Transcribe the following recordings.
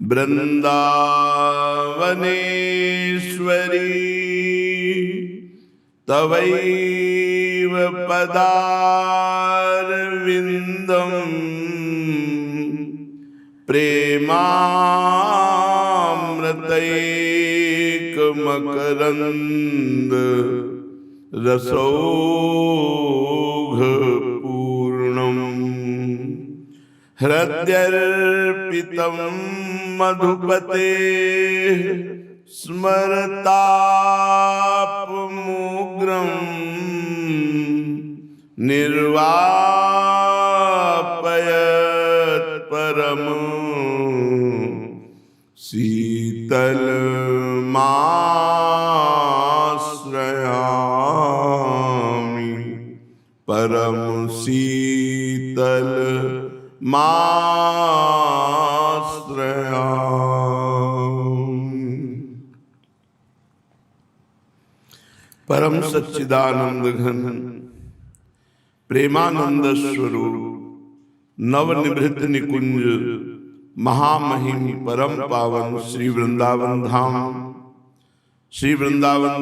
वृंदावनेश्वरी तवैव पदारविंदम प्रेमामृतैकमकरंद रसौघ पूर्णम हृदयर्पितं मधुपते स्मरतापमुग्रं निर्वापयत् परम शीतलमाश्रयामि परम शीतल परम सच्चिदानंद घन प्रेमानंद स्वरूप नवनिभृत निकुंज महामहिम परम पावन श्री वृंदावन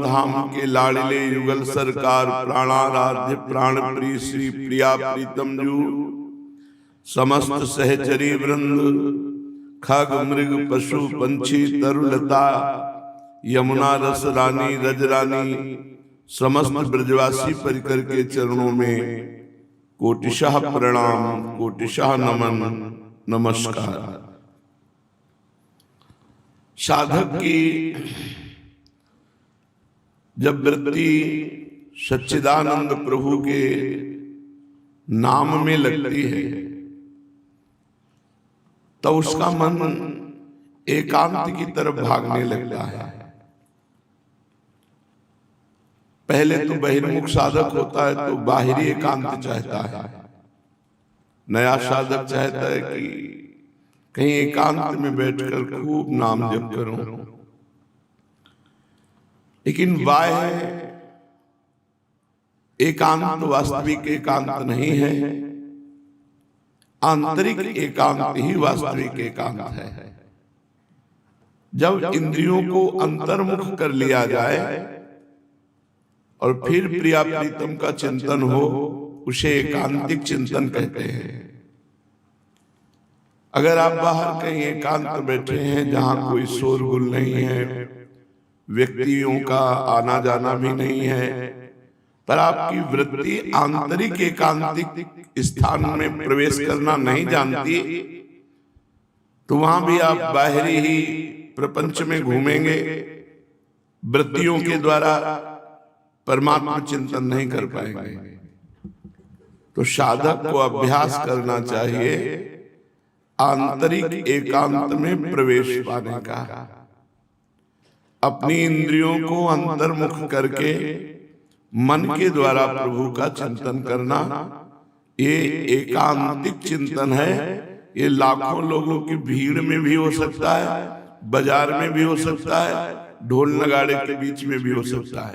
धाम के लाडले युगल सरकार प्राणाराध्य प्राण प्रिय श्री प्रिया प्रीतम जू समस्त सहचरी वृंद खग मृग पशु पंछी तरुलता यमुना रस रानी रजरानी समस्त ब्रजवासी परिकर के चरणों में कोटिशः प्रणाम कोटिशः नमन नमस्कार। साधक की जब वृत्ति सच्चिदानंद प्रभु के नाम में लगती है तो उसका मन एकांत की तरफ भागने लगता है। पहले तो बहिर्मुख साधक होता है तो बाहरी एकांत चाहता है। नया साधक चाहता है कि कहीं एकांत में बैठकर खूब नाम जप करूं, लेकिन बाह्य एकांत वास्तविक एकांत नहीं है, आंतरिक एकांत ही वास्तविक एकांत है। जब इंद्रियों को अंतर्मुख कर लिया जाए और फिर प्रिया प्रीतम का चिंतन हो, उसे एकांतिक चिंतन कहते हैं। अगर आप बाहर कहीं एकांत बैठे हैं जहां कोई शोरगुल नहीं है, व्यक्तियों का आना जाना भी नहीं है, पर आपकी वृत्ति आंतरिक एकांतिक स्थान में प्रवेश करना नहीं जानती, तो वहां भी आप बाहरी ही प्रपंच में घूमेंगे, वृत्तियों के द्वारा परमात्मा चिंतन नहीं कर पाएंगे। तो साधक को अभ्यास करना चाहिए आंतरिक एकांत में प्रवेश पाने का। अपनी इंद्रियों को अंतर्मुख करके मन के द्वारा प्रभु का चिंतन करना, ये एकांतिक चिंतन है। ये लाखों लोगों की भीड़ में भी हो सकता है, बाजार में भी हो सकता है, ढोल नगाड़े के बीच में भी हो सकता है।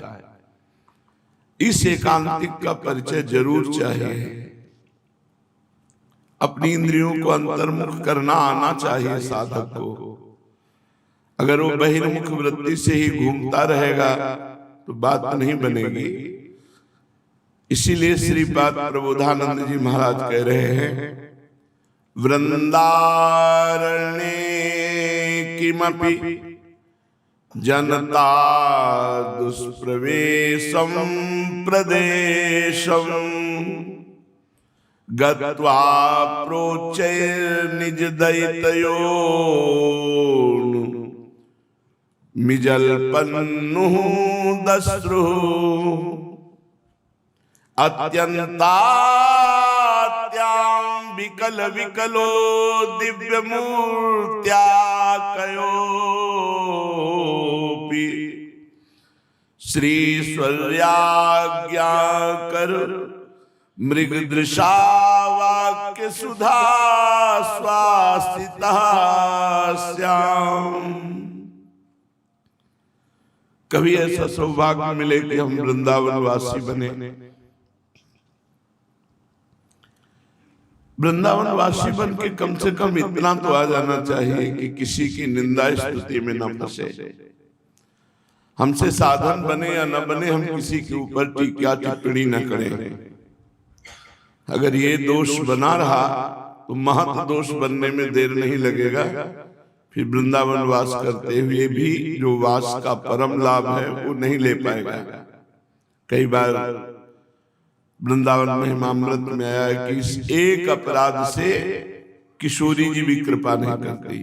इस एकांतिक का परिचय जरूर चाहिए। अपनी इंद्रियों को अंतर्मुख करना आना चाहिए साधक को। अगर वो बहिर्मुख वृत्ति से ही घूमता रहेगा तो बात नहीं बनेगी। इसीलिए श्रीपाद प्रबोधानंद जी महाराज कह रहे हैं, वृंदारण्ये किमपि जनता दुष्प्रवेशम प्रदेशम गत्वा प्रोचैर्निज दैतयो मिजल्पन्नुः दस्रुः अत्यंतात्यां विकल विकलो दिव्यमूर्त्या कयोपि श्रीश्वर्याज्ञा कर मृगदृशा वाक्य सुधा स्वासिता श्याम। कभी ऐसा सौभाग्य मिले कि हम वृंदावन वासी बने। वृंदावन वासी बन के कम से कम इतना तो आ जाना चाहिए कि किसी की निंदा स्तुति में न फंसे। हमसे साधन बने या न बने, हम किसी के ऊपर टीका टिप्पणी न करें। अगर ये दोष बना रहा तो महत दोष बनने में देर नहीं लगेगा। फिर वृंदावन वास करते हुए भी जो वास का परम लाभ है वो नहीं ले पाएगा। कई बार वृंदावन महिमामृत में आया है कि इस एक अपराध से किशोरी जी भी कृपा नहीं करती।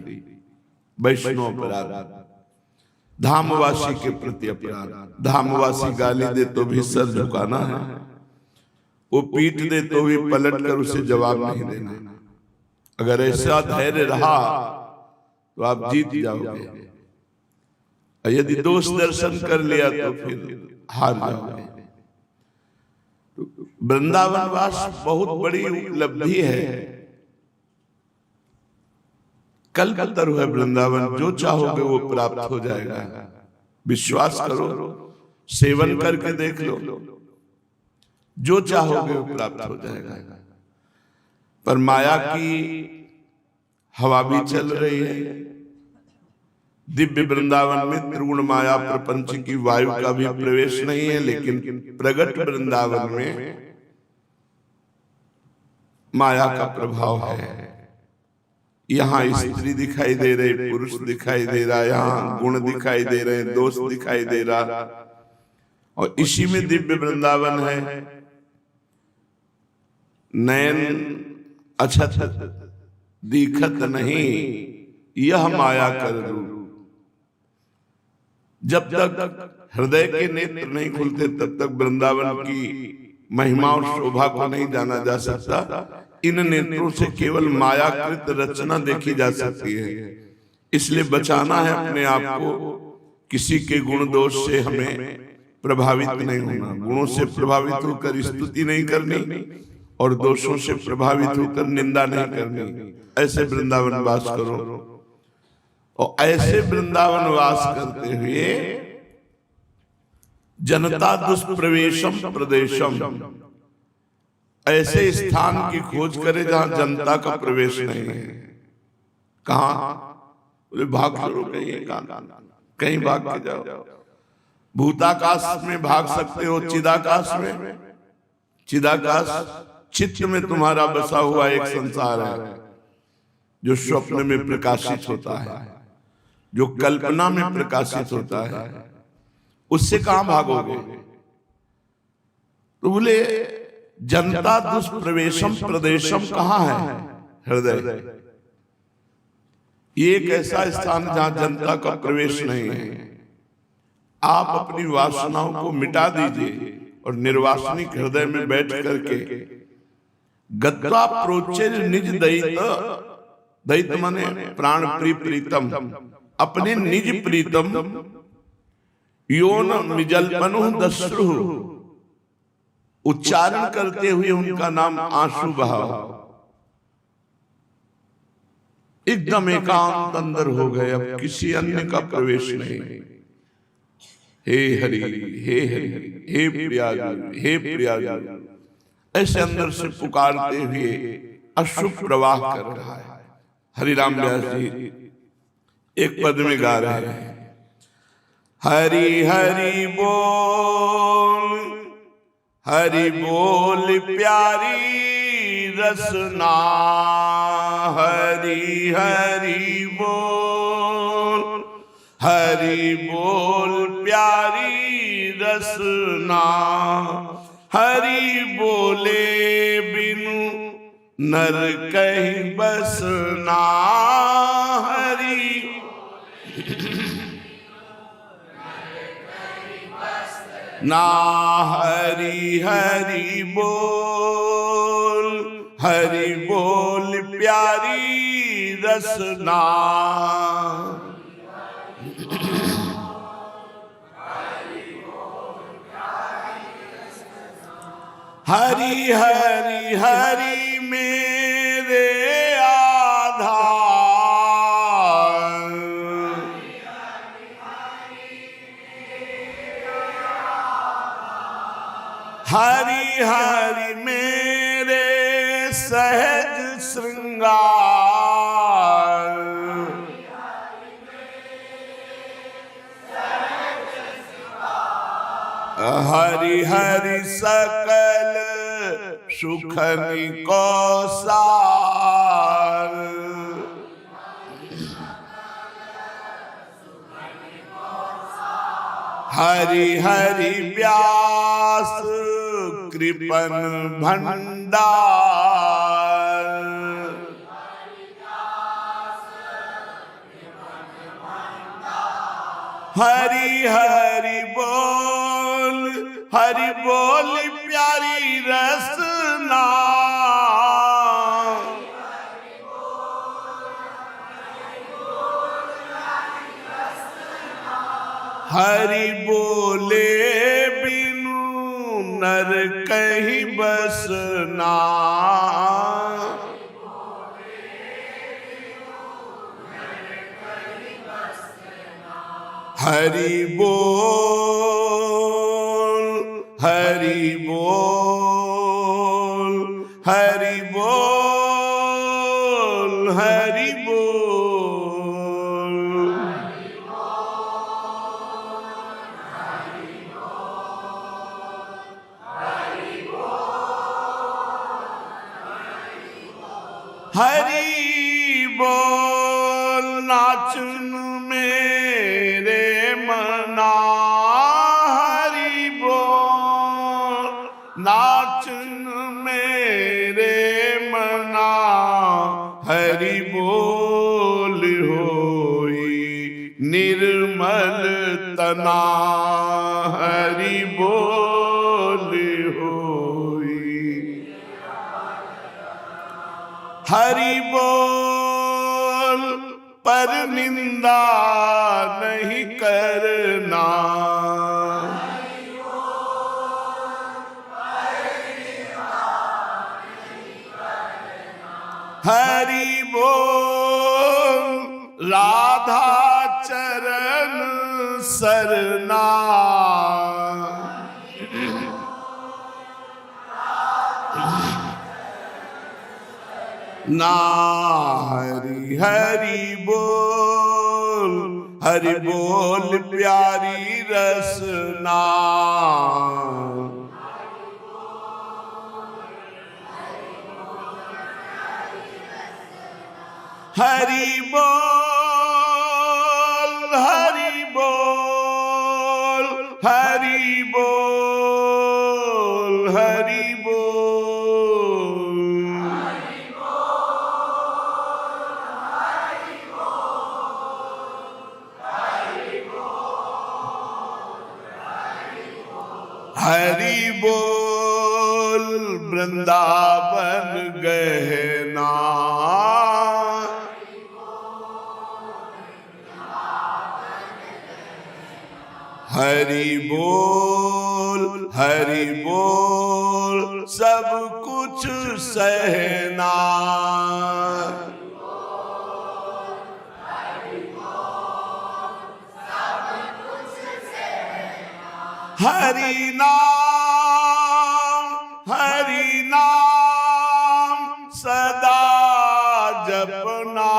वैष्णव अपराध, धामवासी के प्रति अपराध। धामवासी गाली दे तो भी सर झुकाना है, वो पीट दे तो भी पलट कर उसे जवाब नहीं देना। अगर ऐसा धैर्य रहा तो आप जीत जाओगे। यदि दोष दर्शन कर लिया तो फिर हार जाओगे। वृंदावन वास बहुत बड़ी उपलब्धि है। कल्पतरु है वृंदावन, जो चाहोगे वो प्राप्त हो जाएगा। विश्वास करो, सेवन करके देख लो, जो चाहोगे वो प्राप्त हो जाएगा। पर माया की हवा भी चल रही है। दिव्य वृंदावन में त्रिगुण माया प्रपंच की वायु का भी प्रवेश नहीं है, लेकिन प्रगट वृंदावन में माया का प्रभाव है। यहाँ स्त्री दिखाई दे रही, पुरुष दिखाई दे रहा, यहाँ गुण दिखाई दे रहे, दोष दिखाई दे रहा, और इसी में दिव्य वृंदावन है। नयन अछत दिखत नहीं, यह माया कर रूप। जब तक हृदय के नेत्र नहीं खुलते तब तक वृंदावन की महिमा और शोभा को नहीं जाना जा सकता। इन नेत्रों से केवल मायाकृत रचना देखी जा सकती है। इसलिए बचाना है अपने आप को किसी के गुण दोष से। हमें प्रभावित नहीं होना, गुणों से प्रभावित होकर स्तुति नहीं करनी और दोषों से प्रभावित होकर निंदा नहीं करनी। ऐसे वृंदावन वास करो, और ऐसे वृंदावन वास करते हुए जनता दुष्प्रवेशम प्रदेशम, ऐसे स्थान की खोज करे जहां जनता का प्रवेश नहीं है। कहां? बोले भाग करो, कहीं भाग के जाओ। भूताकाश में भाग सकते हो, चिदाकाश में। चिदाकाश चित्त में तुम्हारा बसा हुआ एक संसार है जो स्वप्न में प्रकाशित होता है, जो कल्पना में प्रकाशित होता है। उससे कहां भागोगे? तो बोले जनता दुष्प्रवेशम प्रदेशम कहां है? हृदय। ये एक ऐसा स्थान जहां जनता का प्रवेश नहीं है। आप अपनी वासनाओं को मिटा दीजिए और निर्वासनिक हृदय में बैठ करके गत्वा प्रोचेर निज दैत, दैत माने प्राण प्रीतम, अपने निज प्रीतम योन मिजल्पनु दस्रु, उच्चारण करते हुए उनका नाम आंसू बहाओ। एकदम एकांत अंदर हो गए, अब किसी अन्य का प्रवेश नहीं। हे हरि, हे हरि, हे प्रियाजू, हे प्रियाजू, ऐसे अंदर से पुकारते हुए अश्रु प्रवाह कर रहा है। हरिराम व्यास जी एक पद में गा रहे हैं, हरि हरि बोल, हरि बोल प्यारी रसना, हरि हरि बोल, हरि बोल प्यारी रसना, हरि बोले बिनु नर कहीं बसना, हरि ना, हरि हरि बोल, हरि बोल प्यारी रसना। हरि हरि हरि मेरे आधार, हरि हरि मेरे सहज श्रृंगार। हरि हरि सकल सुखनि को सार। हरि हरि व्यास कृपन भंडार। हरि हरि बोल प्यारी रसना। हरि बोले बिनु नर कहीं बसना। हरि बोल हरि बोल हरि बोल हरि बोल। हरि बोल नाचन मेरे मना। हरि बोल नाचन मेरे मना। हरि बोल होई निर्मल तना। हरि बोल होई। हरि बोल पर निंदा नहीं करना। हरि बोल राधा चरण सरना। ना हरि हरि बोल प्यारी रसना। हरि बोल हरि बोल हरि बोल हरि बोल। हरि बोल वृंदावन गहना। हरि बोल सब कुछ सहना। हरि नाम सदा जपना।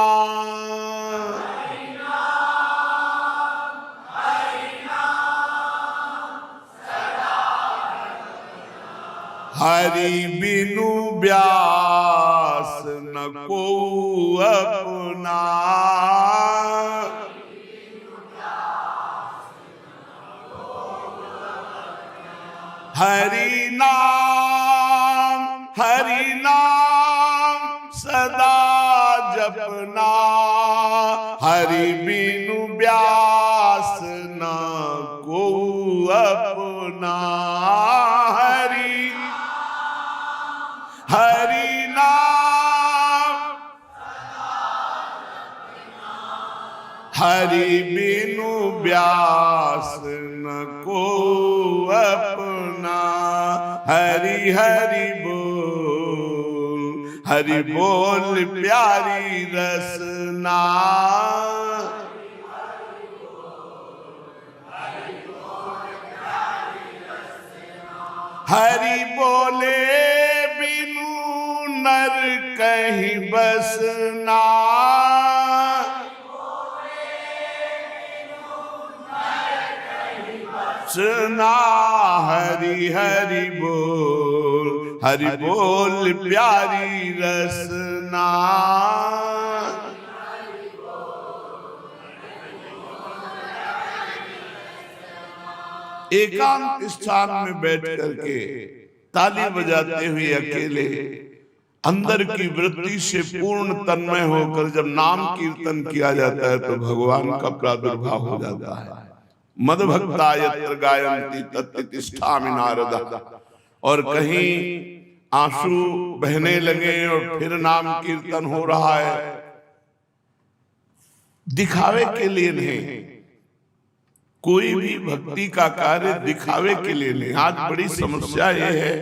हरि बिनु व्यास न को अपना। हरि नाम सदा जपना। हरि बिनु व्यास न को अपना। हरि नाम हरि बिनु व्यास न को अपना। हरि बोल प्यारी रसना। हरि बोले बिनु नर कहीं बसना, सुना हरि हरि बोल प्यारी रसना। एकांत स्थान में बैठ करके ताली बजाते हुए अकेले अंदर की वृत्ति से पूर्ण तन्मय होकर जब नाम कीर्तन किया जाता है तो भगवान का प्रादुर्भाव हो जाता है। मदभक्ता यत्र गायन्ति तत्र तिष्ठामि नारद। और कहीं आंसू बहने लगे और फिर नाम कीर्तन हो रहा है, दिखावे के लिए नहीं। कोई भी भक्ति का कार्य दिखावे के लिए नहीं। आज बड़ी समस्या यह है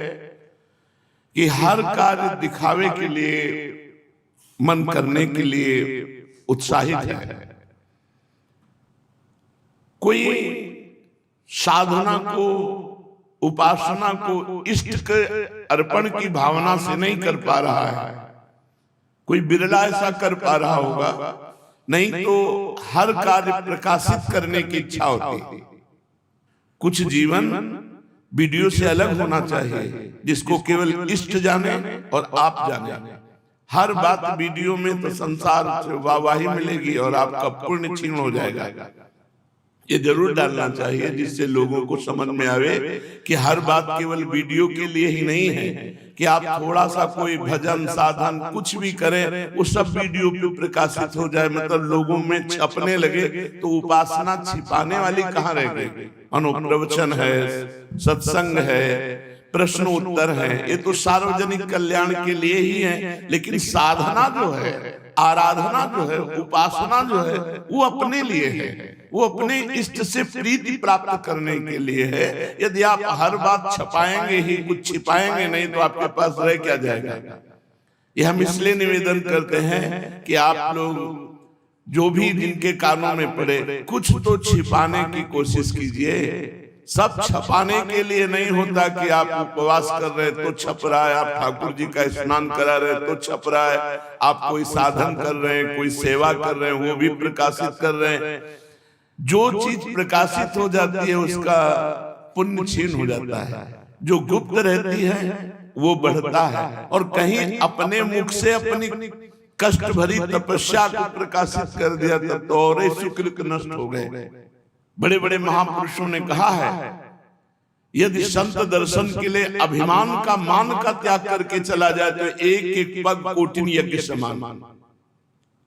कि हर कार्य दिखावे के लिए, मन करने के लिए उत्साहित है। कोई साधना को, उपासना को इष्ट के अर्पण की भावना से नहीं कर पा रहा है। कोई बिरला ऐसा कर पा रहा होगा, नहीं तो हर कार्य प्रकाशित करने की इच्छा होती है। कुछ जीवन वीडियो से अलग होना चाहिए, जिसको केवल इष्ट जाने और आप जाने। हर बात वीडियो में तो संसार से वाहवाही मिलेगी और आपका पुण्य छीन हो जाएगा। ये जरूर डालना चाहिए जिससे लोगों को समझ में आवे कि हर बात केवल वीडियो के लिए ही नहीं है कि आप थोड़ा सा कोई भजन साधन कुछ भी करें वो सब वीडियो पे प्रकाशित हो जाए, मतलब लोगों में छपने लगे, तो उपासना छिपाने वाली कहाँ रह गई। अनुप्रवचन है, सत्संग है, प्रश्न उत्तर है, ये तो सार्वजनिक कल्याण के लिए ही है। लेकिन साधना जो है, आराधना जो है, उपासना जो है, वो अपने लिए है, वो अपने इष्ट से प्रीति प्राप्त करने के लिए है। यदि आप हर बात छपाएंगे ही, कुछ छिपाएंगे नहीं, तो आपके पास रह क्या जाएगा। ये हम इसलिए निवेदन करते हैं कि आप लोग जो भी जिनके कानों में पड़े, कुछ तो छिपाने की कोशिश कीजिए। सब छपाने के लिए नहीं होता कि आप उपवास कर रहे तो छप रहा है, आप ठाकुर जी का स्नान करा रहे तो छप रहा है, आप कोई साधन कर रहे हैं, कोई सेवा कर रहे हैं, वो भी प्रकाशित कर रहे हैं। जो चीज प्रकाशित हो जाती है उसका पुण्य छीन हो जाता है, जो गुप्त रहती है वो बढ़ता है। और कहीं अपने मुख से अपनी कष्ट भरी तपस्या को प्रकाशित कर दिया तब तो और ही शुक्र नष्ट हो गए। बड़े बड़े महापुरुषों ने कहा है, यदि संत दर्शन के लिए अभिमान का मान का त्याग करके चला जाए तो एक एक पग कोटिन यज्ञ समान।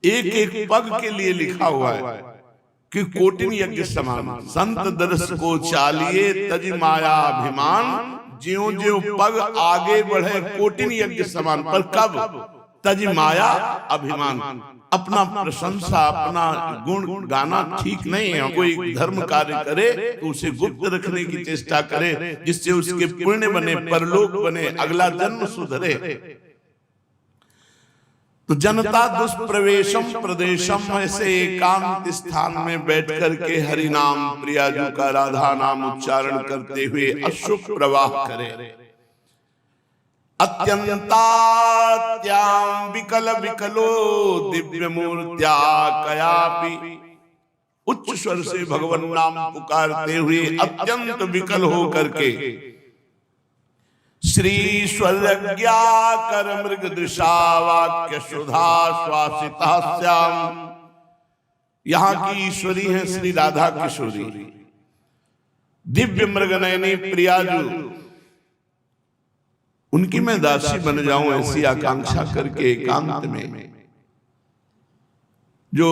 एक एक पग के लिए लिखा हुआ है कि कोटिन यज्ञ समान। संत दर्श को चालिए तज माया अभिमान, ज्यों ज्यों पग आगे बढ़े कोटिन यज्ञ समान। पर कब? तज माया अभिमान। अपना प्रशंसा, अपना गुण गाना ठीक नहीं है। कोई धर्म कार्य करे तो उसे गुप्त रखने की चेष्टा करे, जिससे उसके पुण्य बने, परलोक बने, अगला जन्म सुधरे। तो जनता दुष्प्रवेशम प्रदेशम, ऐसे एकांत स्थान में बैठ करके हरि नाम, प्रियाजू का राधा नाम उच्चारण करते हुए अश्रु प्रवाह करे। अत्यंतात्यां विकल विकलो दिव्य मूर्त्या कयापि। उच्च स्वर से भगवान नाम पुकारते हुए अत्यंत विकल हो करके श्री स्वर्ज्ञा कर मृग दृशा वाक्य सुधा श्वासिता श्याम। यहाँ की ईश्वरी है श्री राधा किशोरी, दिव्य मृग नयनी प्रियाजू। उनकी मैं दासी बन जाऊं ऐसी आकांक्षा करके एकांत में जो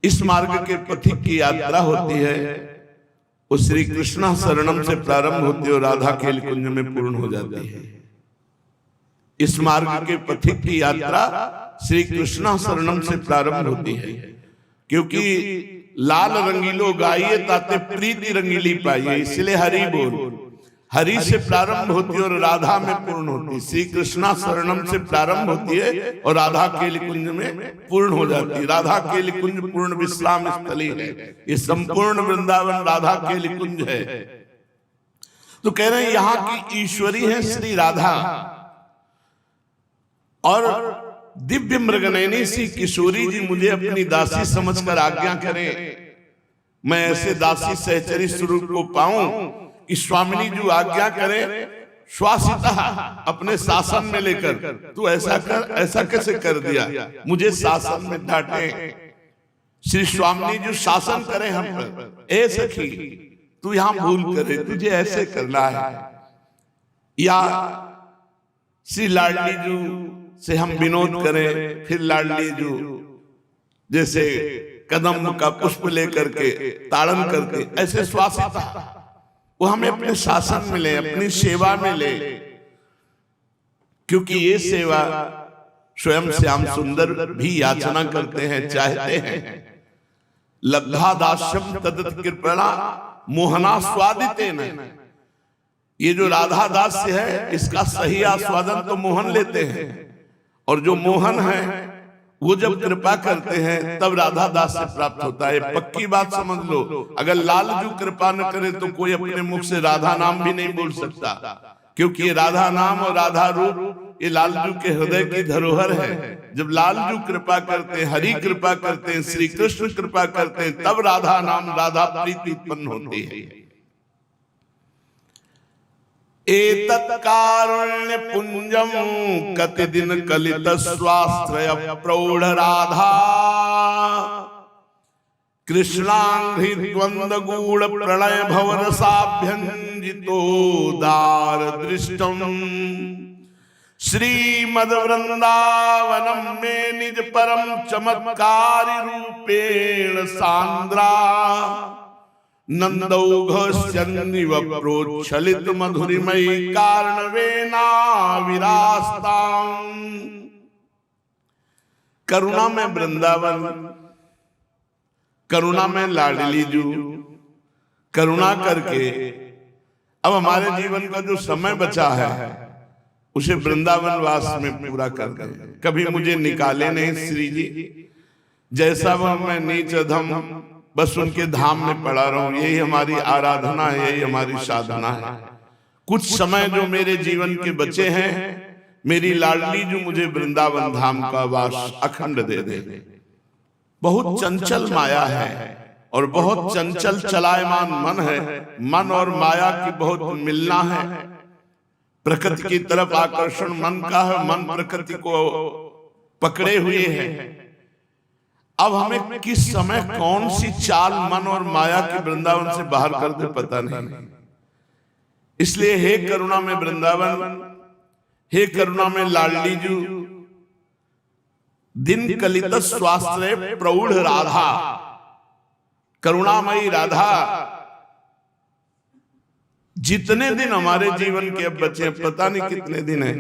इस मार्ग के पथिक की यात्रा होती है वो श्री कृष्णा शरणम से प्रारंभ होती है और राधा खेल कुंज में पूर्ण हो जाती है। इस मार्ग के पथिक की यात्रा श्री कृष्णा शरणम से प्रारंभ होती है, क्योंकि लाल रंगीलो गाइए ताते प्रीति रंगीली पाइए, इसलिए हरि बोल। हरि से प्रारंभ होती है और राधा में पूर्ण होती है। श्री कृष्णा शरणम से प्रारंभ होती है और राधा केली कुंज में पूर्ण हो जाती है। राधा केली कुंज पूर्ण विश्राम स्थली है, ये संपूर्ण वृंदावन राधा केली कुंज है। तो कह रहे हैं यहाँ की ईश्वरी है श्री राधा, और दिव्य मृगनयनी सी किशोरी जी मुझे अपनी दासी समझकर आज्ञा करें, मैं ऐसे दासी सहचरी स्वरूप को पाऊं कि स्वामिनी जी आज्ञा करें श्वासिता अपने शासन में लेकर, तू ऐसा कर, ऐसा कैसे कर दिया, मुझे शासन में डांटे। श्री स्वामिनी जी शासन करें हम पर, ए सखी तू यहां भूल करे, तुझे ऐसे करना है। या श्री लाडली जी से हम विनोद करें, फिर लाडली जी जैसे कदम का पुष्प लेकर के ताड़न करके ऐसे श्वासिता वो हमें अपने शासन में ले, अपनी सेवा में ले, क्योंकि ये सेवा स्वयं श्याम सुंदर भी याचना करते हैं, चाहते हैं। लब्धा दास्यम तदत कृपणा मोहना स्वादितेन, ये जो राधा दास्य है इसका सही आस्वादन तो मोहन लेते हैं, और जो मोहन है वो जब कृपा करते हैं तब राधा दास से प्राप्त होता है। पक्की बात समझ लो, अगर लालजू कृपा न करे तो कोई अपने मुख से राधा नाम भी नहीं बोल सकता, क्योंकि ये राधा नाम और राधा रूप ये लालजू के हृदय की धरोहर है। जब लालजू कृपा करते हैं, हरि कृपा करते हैं, श्री कृष्ण कृपा करते हैं, तब राधा नाम राधा प्रीति उत्पन्न होती है। एतत् कारुण्य पुंजम कति दिन कलित स्वाश्रय प्रौढ़ राधा कृष्णांघ्रि द्वंद गूढ़ प्रणय भवन साभ्यंजितो दार दृष्टम श्रीमद वृंदावनम में निज परम चमत्कारी रूपेण सांद्रा नंदौघस्यन्निव प्रोच्छलित मधुरिमयी कारणवेना विरास्तां। करुणा में वृंदावन, करुणा में लाडली जू, करुणा करके अब हमारे जीवन का जो समय बचा है उसे वृंदावन वास में पूरा कर दे। कभी मुझे निकाले नहीं श्री जी, जैसा वह मैं नीच अधम बस उनके धाम में पड़ा रहूं, यही हमारी आराधना है, यही हमारी साधना है। कुछ समय जो मेरे जीवन के बचे हैं, मेरी लाडली जो मुझे वृंदावन धाम का वास अखंड दे दे। बहुत चंचल माया है और बहुत चंचल चलायमान मन है, मन और माया की बहुत मिलना है। प्रकृति की तरफ आकर्षण मन का है, मन प्रकृति को पकड़े हुए है। अब हमें किस समय कौन सी चाल मन और माया की वृंदावन से बाहर कर दे पता नहीं। इसलिए हे करुणा में वृंदावन, हे करुणा में लाडली जू, दिन कलित स्वाश्रय प्रौढ़ राधा, करुणामयी राधा, जितने दिन हमारे जीवन के अब बचे, पता नहीं कितने दिन है।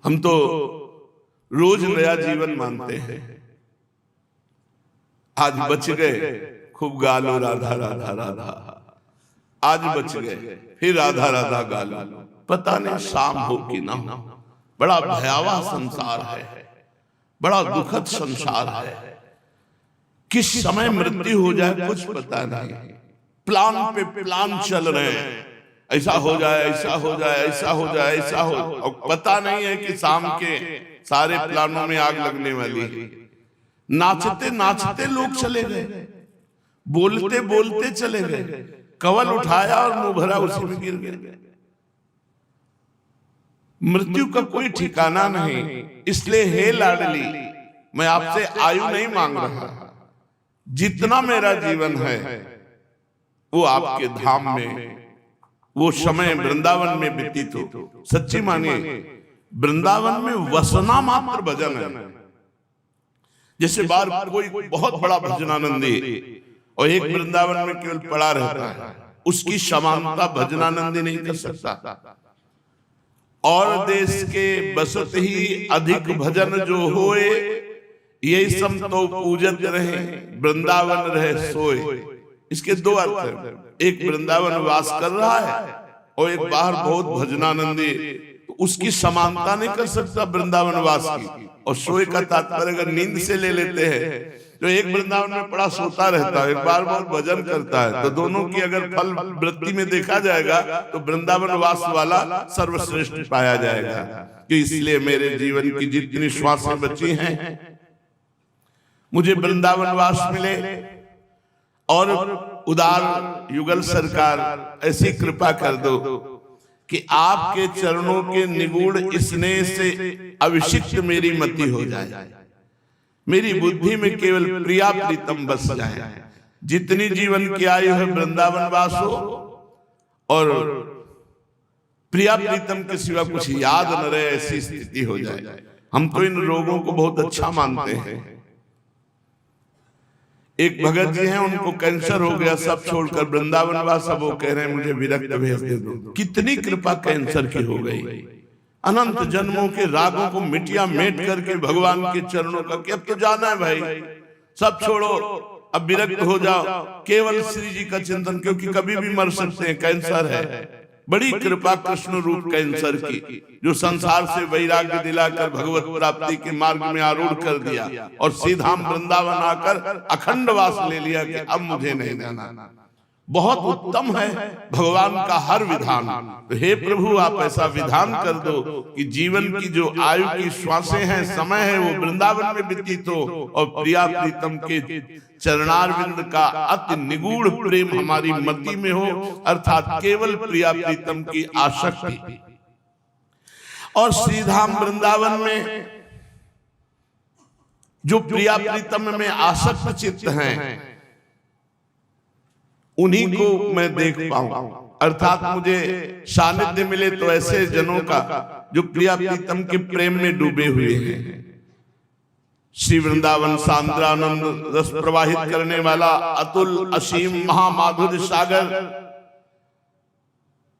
हम तो रोज नया जीवन मानते हैं। आज बच गए, खूब गालो राधा राधा राधा, आज बच गए फिर राधा राधा गालो, पता नहीं शाम हो कि ना हो। बड़ा भयावह संसार है, बड़ा दुखद संसार है। किस समय मृत्यु हो जाए कुछ पता नहीं। प्लान पे प्लान चल रहे हैं, ऐसा हो जाए, ऐसा हो जाए, ऐसा हो जाए, ऐसा हो, और पता नहीं है कि शाम के सारे प्लानों में आग लगने वाली है। नाचते नाचते लोग चले गए, बोलते बोलते चले गए, कवल उठाया और मुंह भरा उसी में गिर गए। मृत्यु का कोई ठिकाना नहीं। इसलिए हे लाडली, मैं आपसे आयु नहीं मांग रहा, जितना मेरा जीवन है वो आपके धाम में, वो समय वृंदावन में व्यतीत हो। सच्ची मानिए, वृंदावन में वसना मात्र भजन है। जैसे बार कोई बहुत बड़ा भजनानंदी और एक वृंदावन में केवल पड़ा रहता है, उसकी समानता भजनानंदी नहीं कर सकता। और देश के बसत ही अधिक भजन जो होए, यही सम तो पूजत रहे, वृंदावन रहे सोए। इसके दो अर्थ हैं, एक वृंदावन वास कर रहा है और एक बाहर बहुत भजनानंदी, उसकी समानता नहीं कर सकता वृंदावन वास की। और सोए का तात्पर्य अगर नींद से ले लेते हैं जो एक वृंदावन में पड़ा सोता रहता है, एक बार बार भजन करता है, तो दोनों की अगर फल वृत्ति में देखा जाएगा तो वृंदावन वास वाला सर्वश्रेष्ठ पाया जाएगा। कि इसलिए मेरे जीवन की जितनी श्वासें बची हैं मुझे वृंदावन वास मिले, और उदार युगल सरकार ऐसी कृपा कर दो कि आपके चरणों के निगूढ़ स्नेह से अभिषिक्त मेरी मति हो जाए, मेरी बुद्धि में केवल प्रिया प्रीतम बस जाए। जितनी जीवन की आयु है वृंदावन वास हो और प्रिया प्रीतम के सिवा कुछ याद न रहे, ऐसी स्थिति हो जाए। हम तो इन रोगों को बहुत अच्छा मानते हैं। एक भगत जी हैं, उनको कैंसर हो गया, सब छोड़कर वृंदावन वास, अब वो कह रहे हैं मुझे विरक्त भेज दे दो। कितनी कृपा कैंसर की हो गई। अनंत जन्मों के रागों को मिटिया मेट करके भगवान के चरणों का कि अब तो जाना है भाई, सब छोड़ो, अब विरक्त हो जाओ, केवल श्री जी का चिंतन, क्योंकि कभी भी मर सकते हैं, कैंसर है। बड़ी कृपा कृष्ण रूप कैंसर की, जो संसार से वैराग्य दिलाकर भगवत प्राप्ति के मार्ग में आरूढ़ कर दिया और सीधा वृंदावन आकर अखंड वास ले लिया कि अब मुझे नहीं जाना। बहुत उत्तम है भगवान का हर विधान। तो हे प्रभु, आप ऐसा विधान कर दो कि जीवन की जो आयु की श्वासें हैं, समय है, वो वृंदावन में व्यतीत हो और प्रिया प्रीतम के चरणारविंद का अति निगूढ़ प्रेम हमारी मति में हो, अर्थात केवल प्रिया प्रीतम की आसक्ति। और श्रीधाम वृंदावन में जो प्रिया प्रीतम में आसक्त चित्त हैं, उन्हीं को मैं देख पाऊं, अर्थात मुझे सानिध्य मिले तो ऐसे जनों का जो प्रिया प्रीतम के प्रेम में डूबे हुए हैं। श्री वृंदावन सांद्रानंद रस प्रवाहित करने वाला अतुल असीम महामाधुर्य सागर,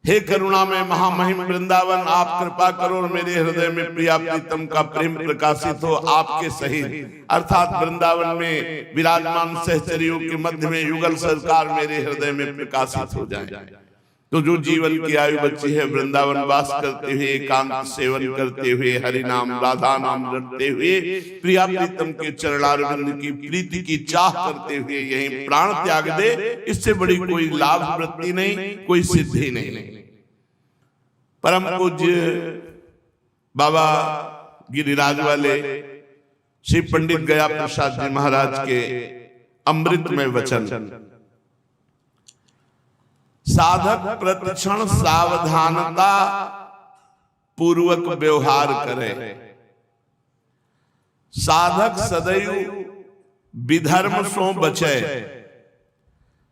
हे करुणा में महामहिम वृंदावन, आप कृपा करो और मेरे हृदय में प्रिया प्रीतम का प्रेम प्रकाशित हो आपके सहित, अर्थात वृंदावन में विराजमान सहचरियों के मध्य में युगल सरकार मेरे हृदय में प्रकाशित हो जाए। तो जो जीवन की आयु बची है वृंदावन वास करते हुए, एकांत सेवन करते हुए, हरि नाम राधा नाम रटते हुए, प्रिया प्रीतम के चरणारविंद की प्रीति की चाह करते हुए यहीं प्राण त्याग दे, इससे बड़ी कोई लाभ वृत्ति नहीं, कोई सिद्धि नहीं। परम पूज्य बाबा गिरिराज वाले श्री पंडित गया प्रसाद जी महाराज के अमृतमय वचन, साधक प्रतिक्षण सावधानता पूर्वक व्यवहार करे, साधक सदैव विधर्म सो बचे,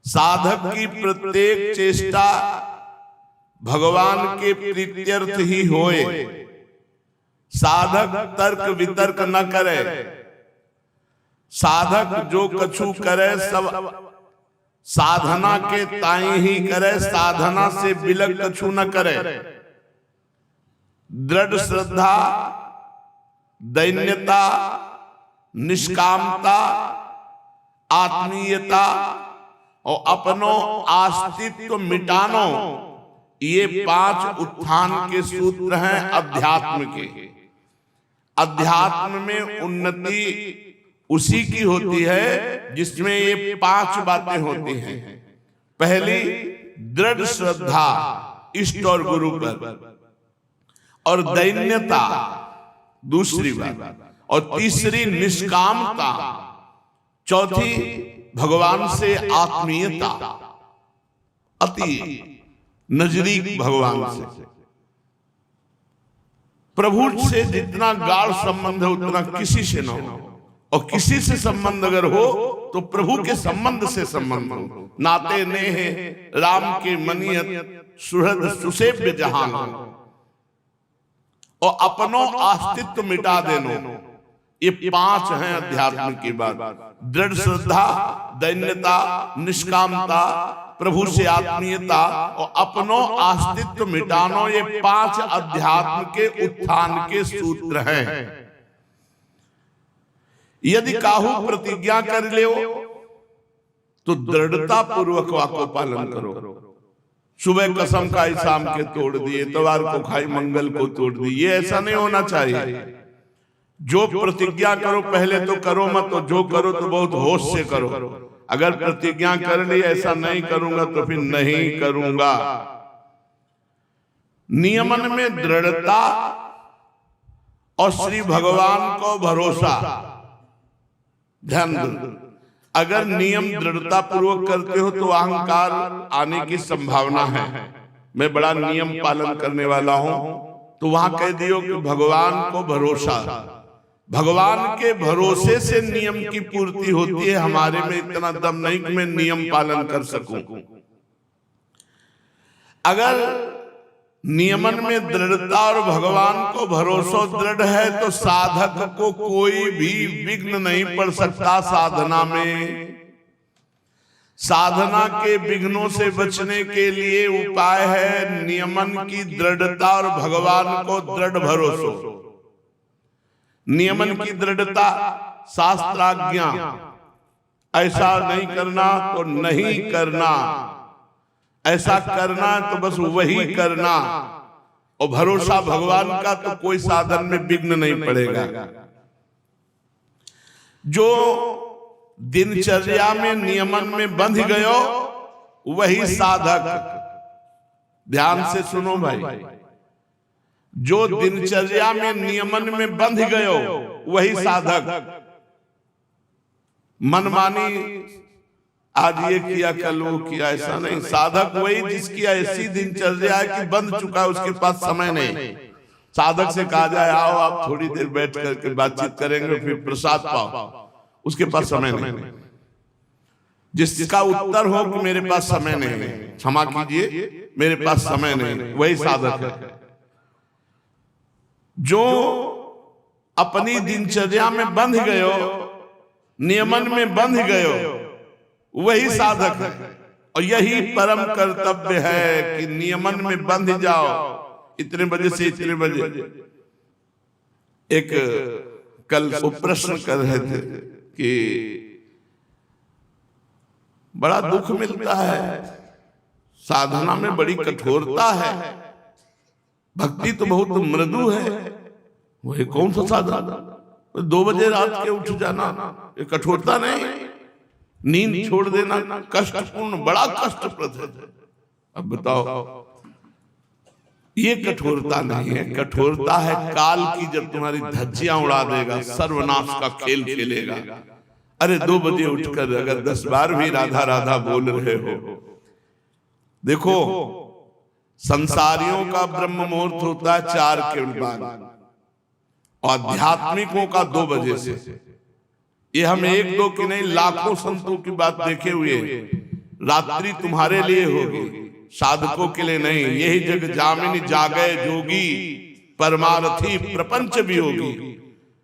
साधक की प्रत्येक चेष्टा भगवान के प्रीत्यर्थ ही होए, साधक तर्क वितर्क न करे, साधक जो कछु करे सब साधना के ताई ही करे, साधना से बिलक कछु न करे, दृढ़ श्रद्धा, दैन्यता, निष्कामता, आत्मीयता और अपनो अस्तित्व मिटानो, ये 5 उत्थान के सूत्र हैं अध्यात्म के। अध्यात्म में उन्नति उसी की होती है जिसमें ये 5 बातें होती हैं। पहली, दृढ़ श्रद्धा इष्ट और गुरु पर, और दैन्यता दूसरी बात, और तीसरी निष्कामता, चौथी भगवान से आत्मीयता, अति नजदीक भगवान से। प्रभु से जितना गाढ़ संबंध है उतना किसी से न हो, और किसी से संबंध अगर हो तो प्रभु के संबंध से संबंध हो। नाते नेह राम के मनियत सुहृद सुसेव्य जहान, और अपनो अस्तित्व मिटा देनो, ये 5 हैं अध्यात्म की बात। दृढ़ श्रद्धा, दैन्यता, निष्कामता, प्रभु से आत्मीयता और अपनो अस्तित्व मिटानो, ये 5 अध्यात्म के उत्थान के सूत्र हैं। यदि काहू प्रतिज्ञा कर ले तो दृढ़ता पूर्वक वाको पालन करो। सुबह कसम खाई शाम के तोड़ दिए, इतवार को खाई मंगल को तोड़ दी, ये ऐसा नहीं होना चाहिए। जो प्रतिज्ञा करो पहले तो करो मत, तो जो करो तो बहुत होश से करो। अगर प्रतिज्ञा कर ली ऐसा नहीं करूंगा तो फिर नहीं करूंगा। नियमन में दृढ़ता और श्री भगवान को भरोसा। ध्यान दो, अगर नियम दृढ़ता पूर्वक करते हो तो अहंकार आने की संभावना है। मैं बड़ा नियम पालन करने वाला हूं, तो वहां कह दियो कि भगवान को भरोसा। भगवान के भरोसे से नियम की पूर्ति होती है। हमारे में इतना दम नहीं कि मैं नियम पालन कर सकूं। अगर नियमन में दृढ़ता और भगवान को भरोसा दृढ़ है तो साधक को कोई भी विघ्न नहीं पड़ सकता साधना में। साधना के विघ्नों से बचने के लिए उपाय है नियमन की दृढ़ता और भगवान को दृढ़ भरोसा। नियमन की दृढ़ता, शास्त्राज्ञा, ऐसा नहीं करना तो नहीं करना, ऐसा करना तो बस वही करना, और भरोसा भगवान का, तो कोई साधन में विघ्न नहीं पड़ेगा। जो दिनचर्या में नियमन में बंध गयो वही साधक। ध्यान से सुनो भाई, जो दिनचर्या में नियमन में बंध गयो वही साधक। मनमानी आज ये किया कल वो किया ऐसा नहीं। साधक वही जिसकी ऐसी दिनचर्या है कि बंध चुका है, उसके पास समय नहीं। साधक से कहा जाए आओ आप थोड़ी देर बैठ करके बातचीत करेंगे फिर प्रसाद पाओ, उसके पास समय नहीं। जिसका उत्तर हो कि मेरे पास समय नहीं है, क्षमा कीजिए मेरे पास समय नहीं, वही साधक है। जो अपनी दिनचर्या में बंध गयो, नियमन में बंध गयो, वही साधक है। और यही परम कर्तव्य है कि नियमन में बंध जाओ। इतने बजे से इतने बजे। एक कल वो प्रश्न कर रहे थे कि बड़ा दुख मिलता है, साधना में बड़ी कठोरता है, भक्ति तो बहुत मृदु है, वही कौन सा साधना? 2 बजे रात के उठ जाना ये कठोरता नहीं? नींद छोड़ देना कष्टपूर्ण, बड़ा कष्टप्रद है। अब बताओ, ये कठोरता नहीं है। कठोरता है काल की, जब तुम्हारी धज्जियां उड़ा देगा, सर्वनाश का खेल खेलेगा। अरे 2 बजे उठकर अगर 10 बार भी राधा राधा बोल रहे हो। देखो, संसारियों का ब्रह्म मुहूर्त होता है 4 के बाद, आध्यात्मिकों का 2 बजे से। ये हम 1-2 की नहीं, लाखों संतों की बात देखे हुए। रात्रि तुम्हारे लिए होगी, साधकों के लिए नहीं। यही जग जामिनी जागे जोगी, परमार्थी प्रपंच भी होगी।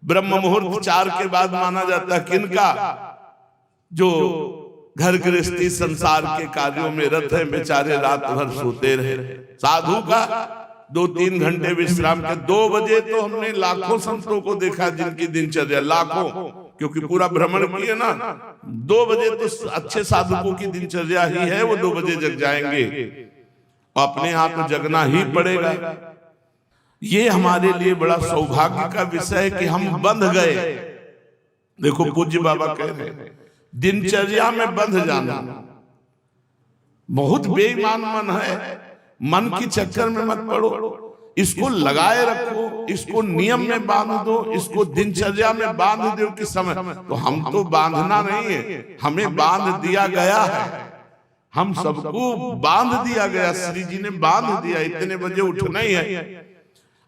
ब्रह्म मुहूर्त 4 के बाद माना जाता है किनका? जो घर गृहस्थी संसार के कार्यों में रत है, बेचारे रात भर सोते रहे। साधु का 2-3 घंटे विश्राम के 2 बजे तो हमने लाखों संतों को देखा जिनकी दिनचर्या, लाखों, क्योंकि पूरा भ्रमण किए ना। 2 बजे तो अच्छे साधकों की दिनचर्या ही है, वो 2 बजे जग जाएंगे। अपने यहाँ तो जगना ही पड़ेगा। ये हमारे लिए बड़ा सौभाग्य का विषय है कि हम बंध गए। देखो पूज्य बाबा कह रहे हैं, दिनचर्या में बंध जाना बहुत बेईमान मन है। मन की चक्कर में मत पड़ो, इसको लगाए रखो, इसको नियम में बांध दो, इसको दिनचर्या में बांध दो कि समय। तो हम तो बांधना नहीं है, हमें बांध दिया गया है। हम सबको बांध दिया गया, श्री जी ने बांध दिया। इतने बजे उठना ही है।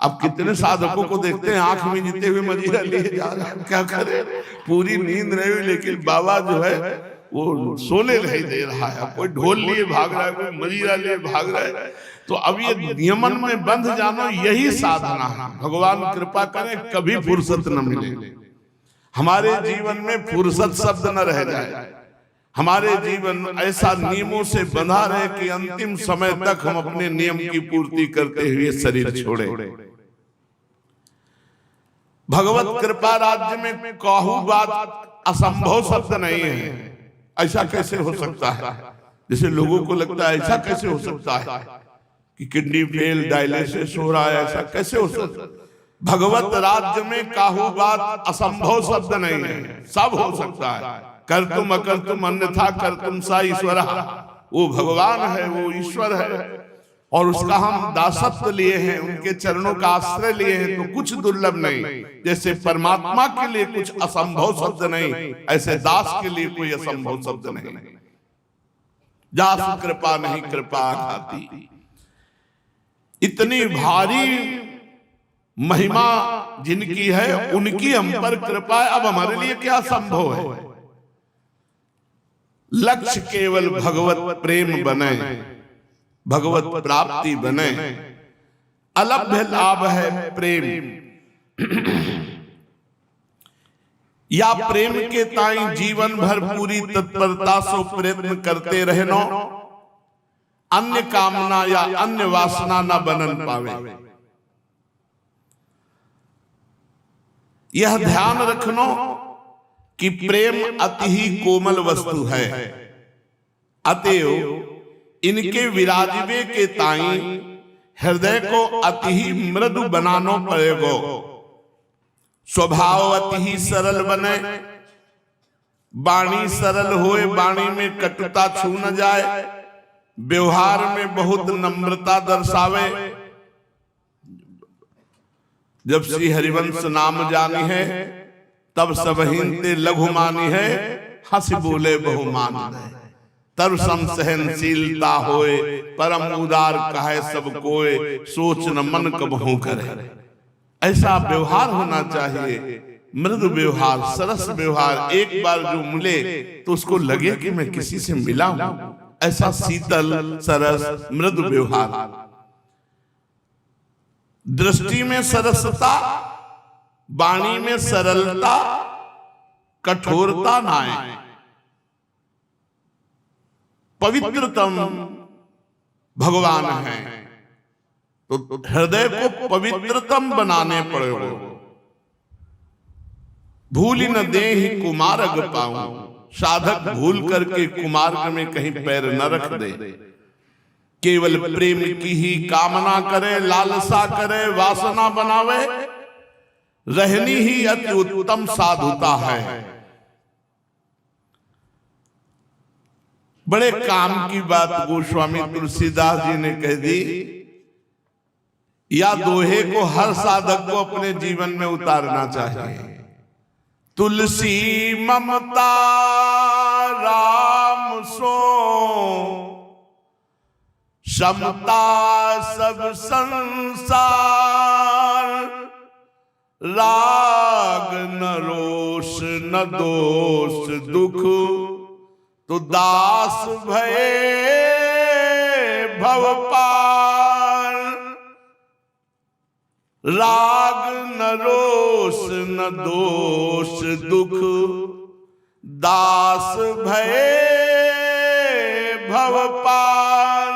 अब कितने साधकों को देखते हैं आंख में जीते हुए मजीरा लिए जा रहे हैं, क्या करे, पूरी नींद नहीं हुई लेकिन बाबा जो है वो सोने नहीं दे रहा है। कोई ढोल लिए भाग रहा है, कोई मजीरा लिए भाग रहा है। तो अब ये नियमन में बंध जाना यही साधना है। भगवान कृपा करें कभी फुर्सत न मिले, हमारे जीवन में फुर्सत शब्द न रह जाए। हमारे जीवन ऐसा नियमों से बंधा रहे कि अंतिम समय तक हम अपने नियम की पूर्ति करते हुए शरीर छोड़े। भगवत कृपा राज्य में कहू बात असंभव शब्द नहीं है। ऐसा कैसे हो सकता है? जैसे लोगों को लगता है ऐसा कैसे हो सकता है कि किडनी फेल, डायलिसिस हो रहा है, ऐसा कैसे हो सकता है? भगवत राज्य में काहू बात असंभव शब्द नहीं है, सब हो सकता है। कर तुम अकर तुम अन्यथा कर तुम सा ईश्वर, वो भगवान है, वो ईश्वर है, और उसका हम दासत्व लिए हैं, उनके चरणों का आश्रय लिए हैं, तो कुछ दुर्लभ नहीं। जैसे परमात्मा के लिए कुछ असंभव शब्द नहीं, ऐसे दास के लिए कोई असंभव शब्द नहीं। जासु कृपा नहीं कृपा खाती, इतनी भारी महिमा जिनकी है उनकी हम पर कृपा है। अब हमारे लिए क्या संभव है? लक्ष्य केवल भगवत प्रेम बने, भगवत प्राप्ति बने, अलभ्य लाभ है प्रेम। या प्रेम के ताई जीवन भर पूरी तत्परता से प्रयत्न करते रहनो, अन्य कामना या अन्य वासना न बनन पावे। यह ध्यान रखनो कि प्रेम अति ही कोमल वस्तु है, अतएव इनके विराजिवे के ताई हृदय को अति ही मृदु बनानो पड़ेगो। स्वभाव अति ही सरल बने, वाणी सरल होए, वाणी में कटुता छू न जाए, व्यवहार में बहुत नम्रता दर्शावे। जब श्री हरिवंश नाम जानी है, तब सब हिंते लघु मानी है, हंस बोले बहुमान है। तब सम सहनशीलता होए, परम उदार कहे सब कोय, सोच न मन कबहू करे। ऐसा व्यवहार होना चाहिए, मृदु व्यवहार, सरस व्यवहार। एक बार जो मिले तो उसको लगे कि मैं किसी से मिला हूं, ऐसा शीतल सरस मृदु व्यवहार। दृष्टि में सरसता, वाणी में सरलता, कठोरता नाए। पवित्रतम भगवान है, तो हृदय को पवित्रतम बनाने पड़ेगा। भूल न देहि कुमार्ग पाऊं, साधक भूल करके कुमार्ग में कहीं पैर न रख दे। केवल प्रेम की ही कामना करे, लालसा करे, वासना बनावे, रहनी ही अति उत्तम साधुता है। बड़े काम की बात गोस्वामी तुलसीदास जी ने कह दी। या दोहे को हर साधक को अपने जीवन में उतारना चाहिए। तुलसी ममता राम सो, समता सब संसार, राग न रोष न दोष दुख, तो दास भये भव पार। राग न रोष न दोष दुख, दास भये भव पार।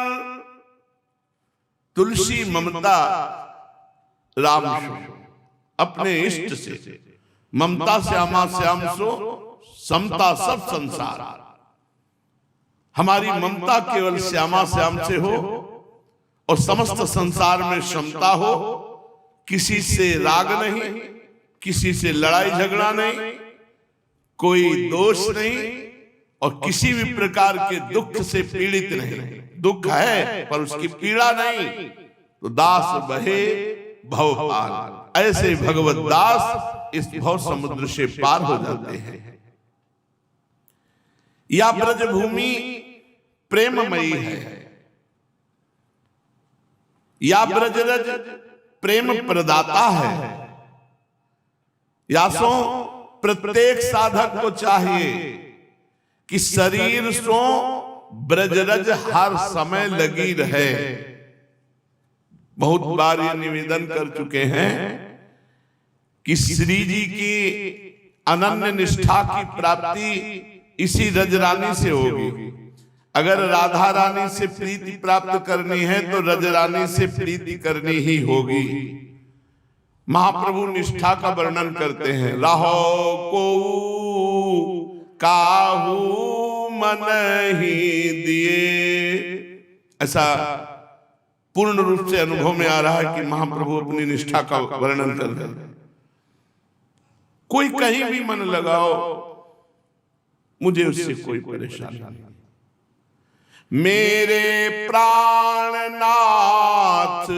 तुलसी ममता राम सो, अपने इष्ट से, ममता श्यामा श्याम सो, समता सब संसार। हमारी ममता केवल श्यामा श्याम से हो और समस्त संसार में समता हो। किसी से राग नहीं, किसी से लड़ाई झगड़ा नहीं, कोई दोष नहीं, और किसी भी प्रकार के दुख से पीड़ित नहीं। दुख है पर उसकी पीड़ा नहीं, तो दास बहे भव पार। ऐसे भगवत दास इस भव समुद्र से पार हो जाते हैं। या ब्रजभूमि प्रेममयी है, या ब्रजरज प्रेम प्रदाता है। यासो प्रत्येक साधक को चाहिए कि शरीर सो ब्रजरज हर समय लगी रहे। बहुत बार ये निवेदन कर चुके हैं कि श्री जी की अनन्य निष्ठा की प्राप्ति इसी रजरानी से होगी। अगर राधा रानी से प्रीति प्राप्त करनी है तो रजरानी से प्रीति करनी ही होगी। महाप्रभु निष्ठा का वर्णन करते हैं। राहो को काहू मन ही दिए, ऐसा पूर्ण रूप से अनुभव में आ रहा है कि महाप्रभु अपनी निष्ठा का वर्णन कर रहे हैं। कोई कहीं भी मन लगाओ, मुझे उससे कोई परेशानी नहीं। मेरे प्राणनाथ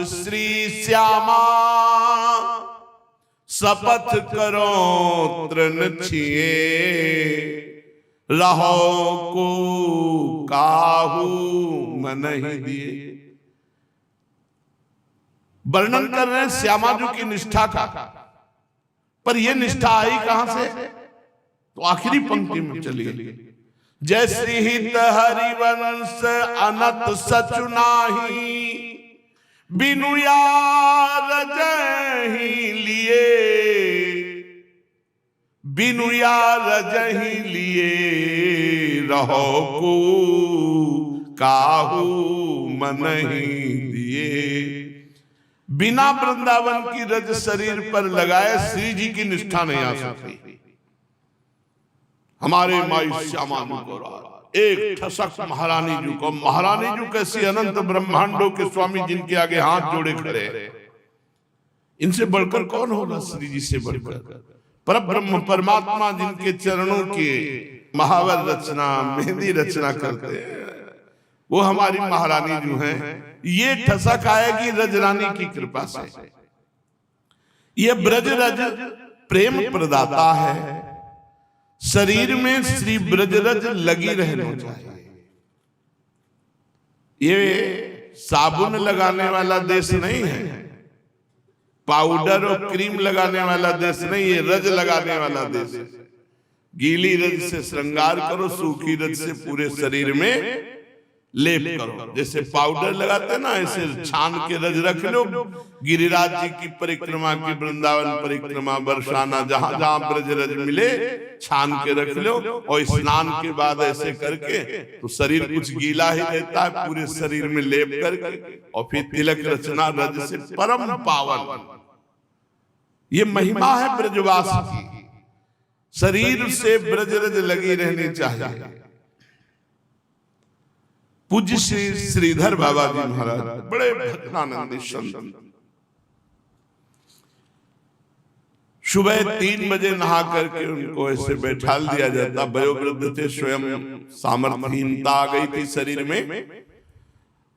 श्री श्यामा, शपथ करो तृण छिए, रहो को काहू मन ही दिए। वर्णन कर रहे हैं श्यामा जी की निष्ठा का, पर यह निष्ठा आई कहां से? तो आखिरी पंक्ति में चलिए, जय श्री हित हरिवंश अनत सचु नाही, बिनु यार जही लिए, बिनु यार जही लिए, रहो को काहू मन ही दिए। बिना वृंदावन की रज शरीर पर लगाए श्री जी की निष्ठा नहीं आ सकती। हमारे माई श्यामा जी को एक ठसक महारानी जी को, महारानी जी कैसी अनंत ब्रह्मांडों के स्वामी जिनके आगे हाथ जोड़े खड़े, इनसे बढ़कर कौन होगा? श्री जी से बढ़कर परब्रह्म परमात्मा जिनके चरणों के महावर रचना, मेहंदी रचना करते हैं, वो हमारी महारानी जो हैं। ये ठसक आएगी रजरानी की कृपा से। ये ब्रज रज प्रेम प्रदाता है, शरीर में श्री ब्रज रज लगी रहना चाहिए। ये साबुन लगाने वाला देश नहीं है, पाउडर और क्रीम लगाने वाला देश नहीं, ये रज लगाने वाला देश है। गीली रज से श्रृंगार करो, सूखी रज से पूरे शरीर में लेप करो। जैसे पाउडर लगाते ना, ऐसे छान के रज रख लो। गिरिराज जी की परिक्रमा की, वृंदावन परिक्रमा, बरसाना, जहां जहां ब्रज रज मिले छान के रख लो, और स्नान के बाद ऐसे करके तो शरीर कुछ गीला ही रहता है, पूरे शरीर में लेप करके और फिर तिलक रचना रज से परम पावन। ये महिमा है ब्रजवास की, शरीर से ब्रज रज लगी रहनी चाहिए। पूज्य श्री श्रीधर बाबा जी महाराज बड़े भक्तानंदी संत, सुबह 3 बजे नहा करके उनको ऐसे बैठाल दिया जाता। वयोवृद्ध थे, स्वयं सामर्थ्यहीनता आ गई थी शरीर में।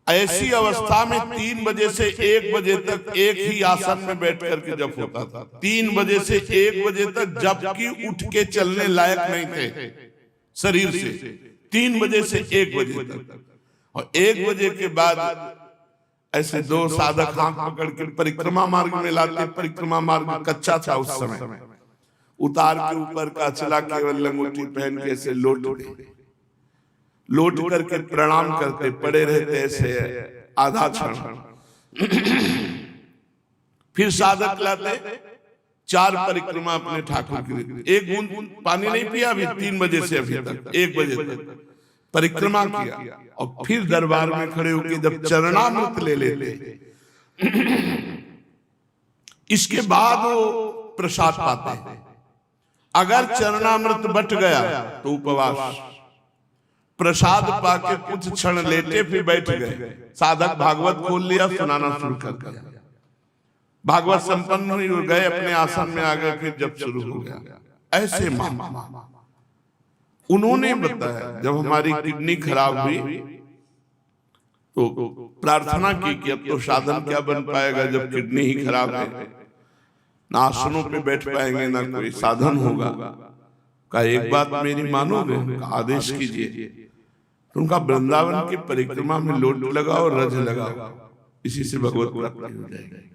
ऐसी अवस्था में 3 बजे से 1 बजे तक एक ही आसन में बैठ करके जप होता था। 3 बजे से 1 बजे तक जबकि उठ के चलने लायक नहीं थे शरीर से, 3 बजे से 1 बजे तक। और 1 बजे के बाद ऐसे 2 साधक हाथ पकड़ के परिक्रमा मार्ग में लाते। परिक्रमा मार्ग कच्चा था उस समय, उतार के ऊपर का चला केवल लंगोटी पहन के ऐसे लोट करके प्रणाम करते, पड़े रहते ऐसे आधा क्षण। फिर साधक लाते 4 परिक्रमा अपने ठाकुर की, 1 बूंद पानी नहीं पिया अभी 3 बजे से अभी तक 1 बजे तक परिक्रमा किया, और फिर दरबार में खड़े होकर जब चरणामृत ले लेते, इसके बाद वो प्रसाद पाते हैं। अगर चरणामृत बट गया तो उपवास, प्रसाद पाके कुछ क्षण लेटे फिर बैठ गए, साधक भागवत खोल लिया, सुनाना शुरू कर दिया। भागवत संपन्न हुई और गए अपने आसन में आ गए, फिर जब शुरू हो गया। ऐसे मामा उन्होंने बताया, जब हमारी किडनी खराब हुई तो प्रार्थना की कि अब तो साधन क्या बन पाएगा जब किडनी ही खराब है, ना आसनों पे बैठ पाएंगे ना कोई साधन होगा। का एक बात मेरी मानोगे? आदेश कीजिए। तो उनका वृंदावन की परिक्रमा में लोट लगाओ, रज लगाओ, इसी से भगवत प्राप्ति हो जाएगी।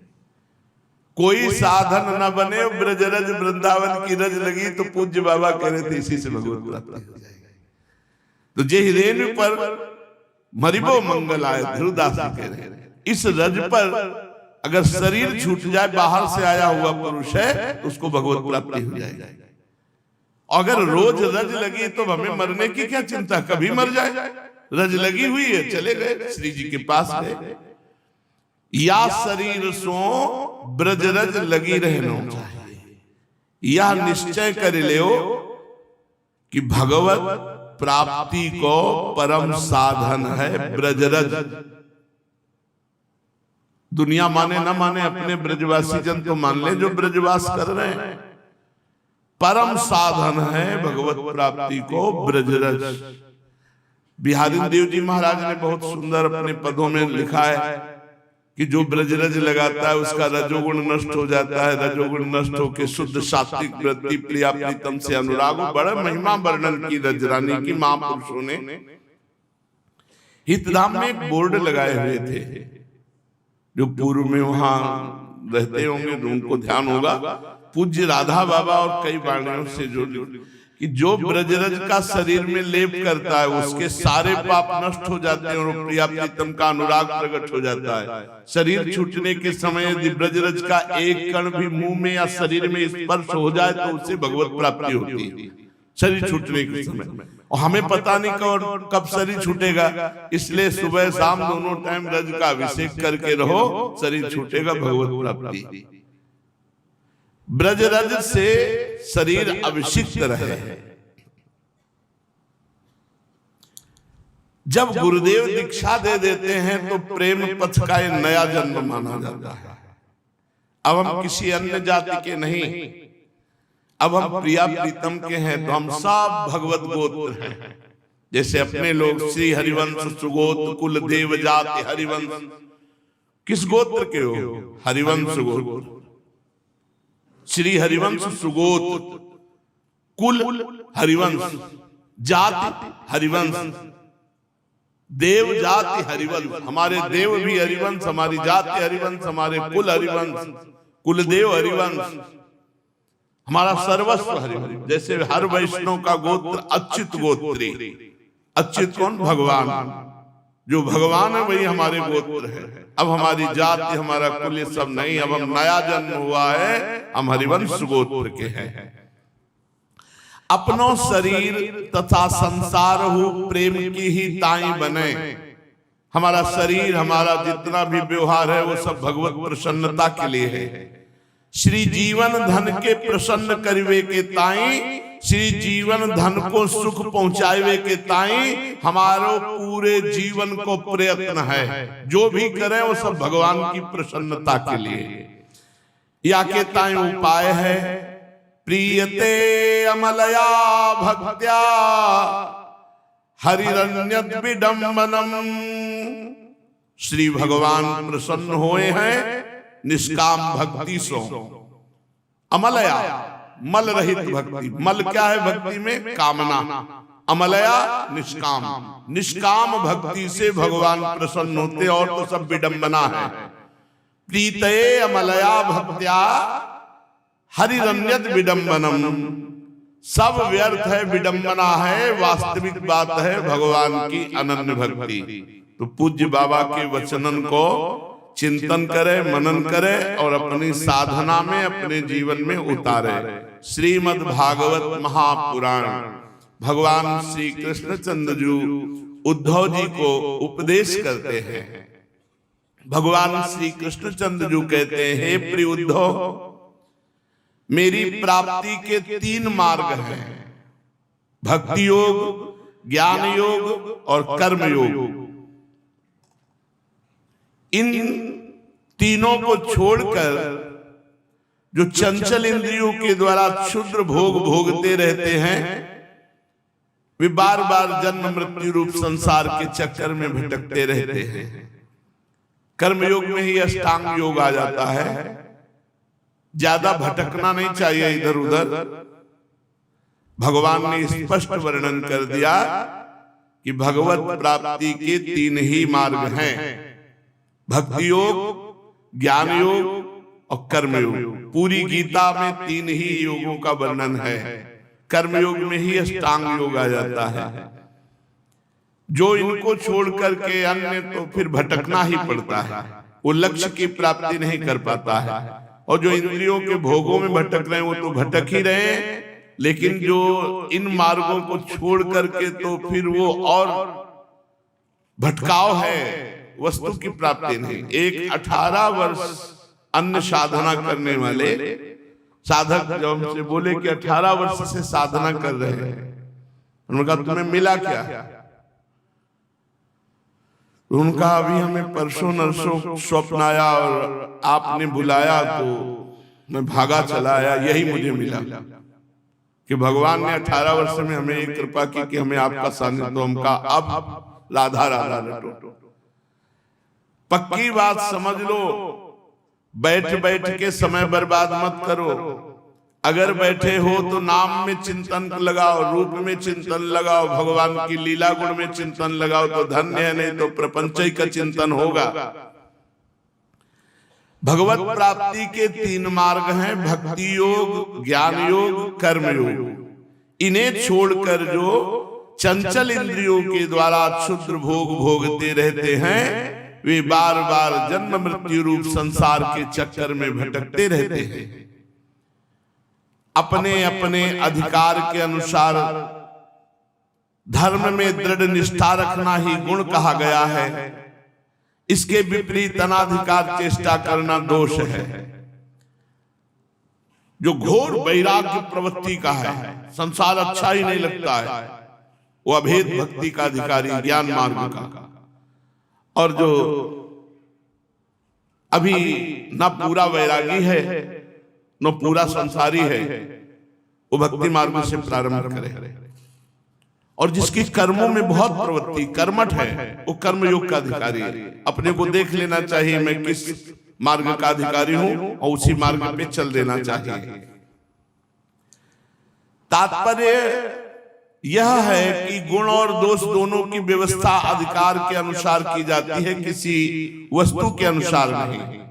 कोई साधन न बने, ब्रज रज वृंदावन की रज लगी तो पूज्य बाबा कह रहे थे इसी से भगवत प्राप्ति हो जाएगी। तो जे रेणु पर मरिबो मंगल आए, ध्रुवदास जी कह रहे हैं, इस रज पर अगर शरीर छूट जाए, बाहर से आया हुआ पुरुष है, तो उसको भगवत प्राप्ति हो जाएगी। अगर रोज रज लगी तो हमें मरने की क्या चिंता, कभी मर जाए। रज लगी हुई है, चले गए श्री जी के पास गए। या शरीर सो ब्रज रज लगी रहना चाहिए, यह निश्चय कर लियो कि भगवत प्राप्ति को परम साधन है ब्रज रज। दुनिया माने ना माने, अपने ब्रजवासी जन तो मान ले जो ब्रजवास कर रहे हैं। परम साधन है भगवत प्राप्ति को ब्रजरज। बिहारी देव जी महाराज ने बहुत सुंदर अपने पदों में लिखा है कि जो ब्रजरज लगाता है उसका रजोगुण नष्ट हो जाता है, रजोगुण नष्ट होकर शुद्ध सात्विक वृत्ति प्रिया प्रीतम से अनुराग। बड़ा महिमा वर्णन की रजरानी की महापुरुषों ने। हितधाम में एक बोर्ड लगाए हुए थे, जो पूर्व में वहां रहते होंगे उनको ध्यान होगा, पूज्य राधा बाबा और कई वाणियों से जो कि जो ब्रजरज का शरीर में लेप करता है उसके सारे पाप नष्ट हो जाते हैं और प्रिया प्रीतम का अनुराग प्रकट हो जाता है। शरीर छूटने के समय यदि ब्रजरज का एक कण भी मुंह में या शरीर में स्पर्श हो जाए तो उससे भगवत प्राप्ति होती है, शरीर छूटने के समय। और हमें पता नहीं कब शरीर छूटेगा, इसलिए सुबह शाम दोनों टाइम रज का अभिषेक करके रहो, शरीर छूटेगा, भगवत प्राप्ति। ब्रजरज से शरीर अभिषिक्त रहे। जब गुरुदेव दीक्षा दे देते हैं तो प्रेम पथ का नया जन्म माना जाता है। अब हम किसी अन्य जाति के नहीं, अब हम प्रिया प्रीतम के हैं, तो हम सब भगवत गोत्र हैं। जैसे अपने लोग श्री हरिवंश सुगोत्र कुल देव जाति हरिवंश। किस गोत्र के हो? हरिवंश गोत्र। श्री हरिवंश सुगोत्र, कुल हरिवंश, जाति हरिवंश, देव जाति हरिवंश। हमारे देव भी हरिवंश, हमारी जाति हरिवंश, हमारे कुल हरिवंश, कुल देव हरिवंश, हमारा सर्वस्व हरिवंश। जैसे हर वैष्णव का गोत्र अच्युत गोत्री। अच्युत कौन? भगवान। जो भगवान है वही हमारे गोत्र है। अब हमारी जाति हमारा कुल ये सब नहीं, अब हम नया जन्म हुआ है, हम हरिवंश गोत्र के हैं। अपनो शरीर तथा संसार हो प्रेम की ही ताई बने। हमारा शरीर हमारा जितना भी व्यवहार है वो सब भगवत प्रसन्नता के लिए है। श्री जीवन धन के प्रसन्न करिवे के ताई, श्री जीवन धन को सुख पहुंचावे के ताई हमारो पूरे जीवन को प्रयत्न है। जो भी करें वो सब भगवान की प्रसन्नता के लिए। या के ताई उपाय है प्रियते अमलया भक्त्या हरिरन्यत विडंबनम। श्री भगवान प्रसन्न हुए हैं निष्काम भक्ति सो। अमलया मल रहित भक्ति। मल क्या है भक्ति में? कामना। अमलया निष्काम। निष्काम भक्ति से भगवान प्रसन्न होते, और तो सब विडंबना है। प्रीतये अमलया भक्त्या हरिरन्यत विडंबनम। सब व्यर्थ है, विडंबना है, वास्तविक बात है भगवान की अनन्य भक्ति। तो पूज्य बाबा के वचनन को चिंतन करे, मनन करे और अपनी साधना में अपने जीवन में उतारे। श्रीमद् भागवत महापुराण। भगवान श्री कृष्णचंद्र जी उद्धव जी को उपदेश करते हैं। भगवान श्री कृष्णचंद्र जी कहते हैं, हे प्रिय उद्धव, मेरी प्राप्ति के 3 मार्ग हैं, भक्ति योग, ज्ञान योग और कर्म योग। इन तीनों को छोड़कर जो चंचल इंद्रियों के द्वारा क्षुद्र भोग भोगते रहते हैं, वे बार बार जन्म मृत्यु रूप संसार के चक्कर में भटकते रहते हैं। कर्मयोग में ही अष्टांग योग आ जाता है। ज्यादा भटकना नहीं चाहिए इधर उधर। भगवान ने स्पष्ट वर्णन कर दिया कि भगवत प्राप्ति के 3 ही मार्ग हैं, भक्ति योग, ज्ञान योग और कर्मयोग। पूरी गीता में 3 ही योगों का वर्णन है। कर्मयोग में ही अष्टांग योग आ जाता है। जो इनको छोड़ करके अन्य, तो फिर भटकना ही पड़ता है, वो लक्ष्य की प्राप्ति नहीं कर पाता है। और जो इंद्रियों के भोगों में भटक रहे हैं वो तो भटक ही रहे हैं, लेकिन जो इन मार्गों को छोड़ करके तो फिर वो और भटकाव है, वस्तु की प्राप्ति नहीं। एक 18 वर्ष अन्य साधना करने वाले साधक जब हमसे बोले कि 18 वर्ष से साधना कर रहे हैं, उन्होंने कहा तुम्हें मिला क्या? उनका अभी हमें परसों नरसों स्वप्न आया और आपने बुलाया तो मैं भागा चला आया। यही मुझे मिला कि भगवान ने 18 वर्ष में हमें एक कृपा की कि हमें आपका सानिध्य, तो हमका अब राधा राधा रटो। पक्की बात समझ लो, बैठ बैठ के समय बर्बाद मत करो। अगर बैठे हो तो नाम में चिंतन लगाओ, रूप में चिंतन लगाओ, भगवान की लीला गुण में चिंतन लगाओ तो धन्य है, नहीं तो प्रपंच का चिंतन होगा। भगवत प्राप्ति के 3 मार्ग हैं, भक्ति योग, ज्ञान योग, कर्म योग। इन्हें छोड़कर जो चंचल इंद्रियों के द्वारा क्षुद्र भोग भोगते रहते हैं, वे बार बार जन्म मृत्यु रूप संसार के चक्कर में भटकते रहते हैं। अपने अपने अधिकार के अनुसार धर्म में दृढ़ निष्ठा रखना ही गुण कहा गया है। इसके विपरीत अनाधिकार चेष्टा करना दोष है। जो घोर वैराग्य प्रवृत्ति का है, संसार अच्छा ही नहीं लगता है, वो अभेद भक्ति का अधिकारी, ज्ञान मार्ग का। और जो अभी ना पूरा वैरागी है न पूरा संसारी है, वो भक्ति मार्ग से प्रारंभ करे। और जिसकी कर्मों में बहुत प्रवृत्ति कर्मठ है, वो कर्म योग का अधिकारी है। अपने को देख लेना चाहिए मैं किस मार्ग का अधिकारी हूं और उसी मार्ग पे चल देना चाहिए। तात्पर्य यह है कि गुण और दोष दोनों की व्यवस्था अधिकार के अनुसार की जाती है, किसी वस्तु के अनुसार नहीं।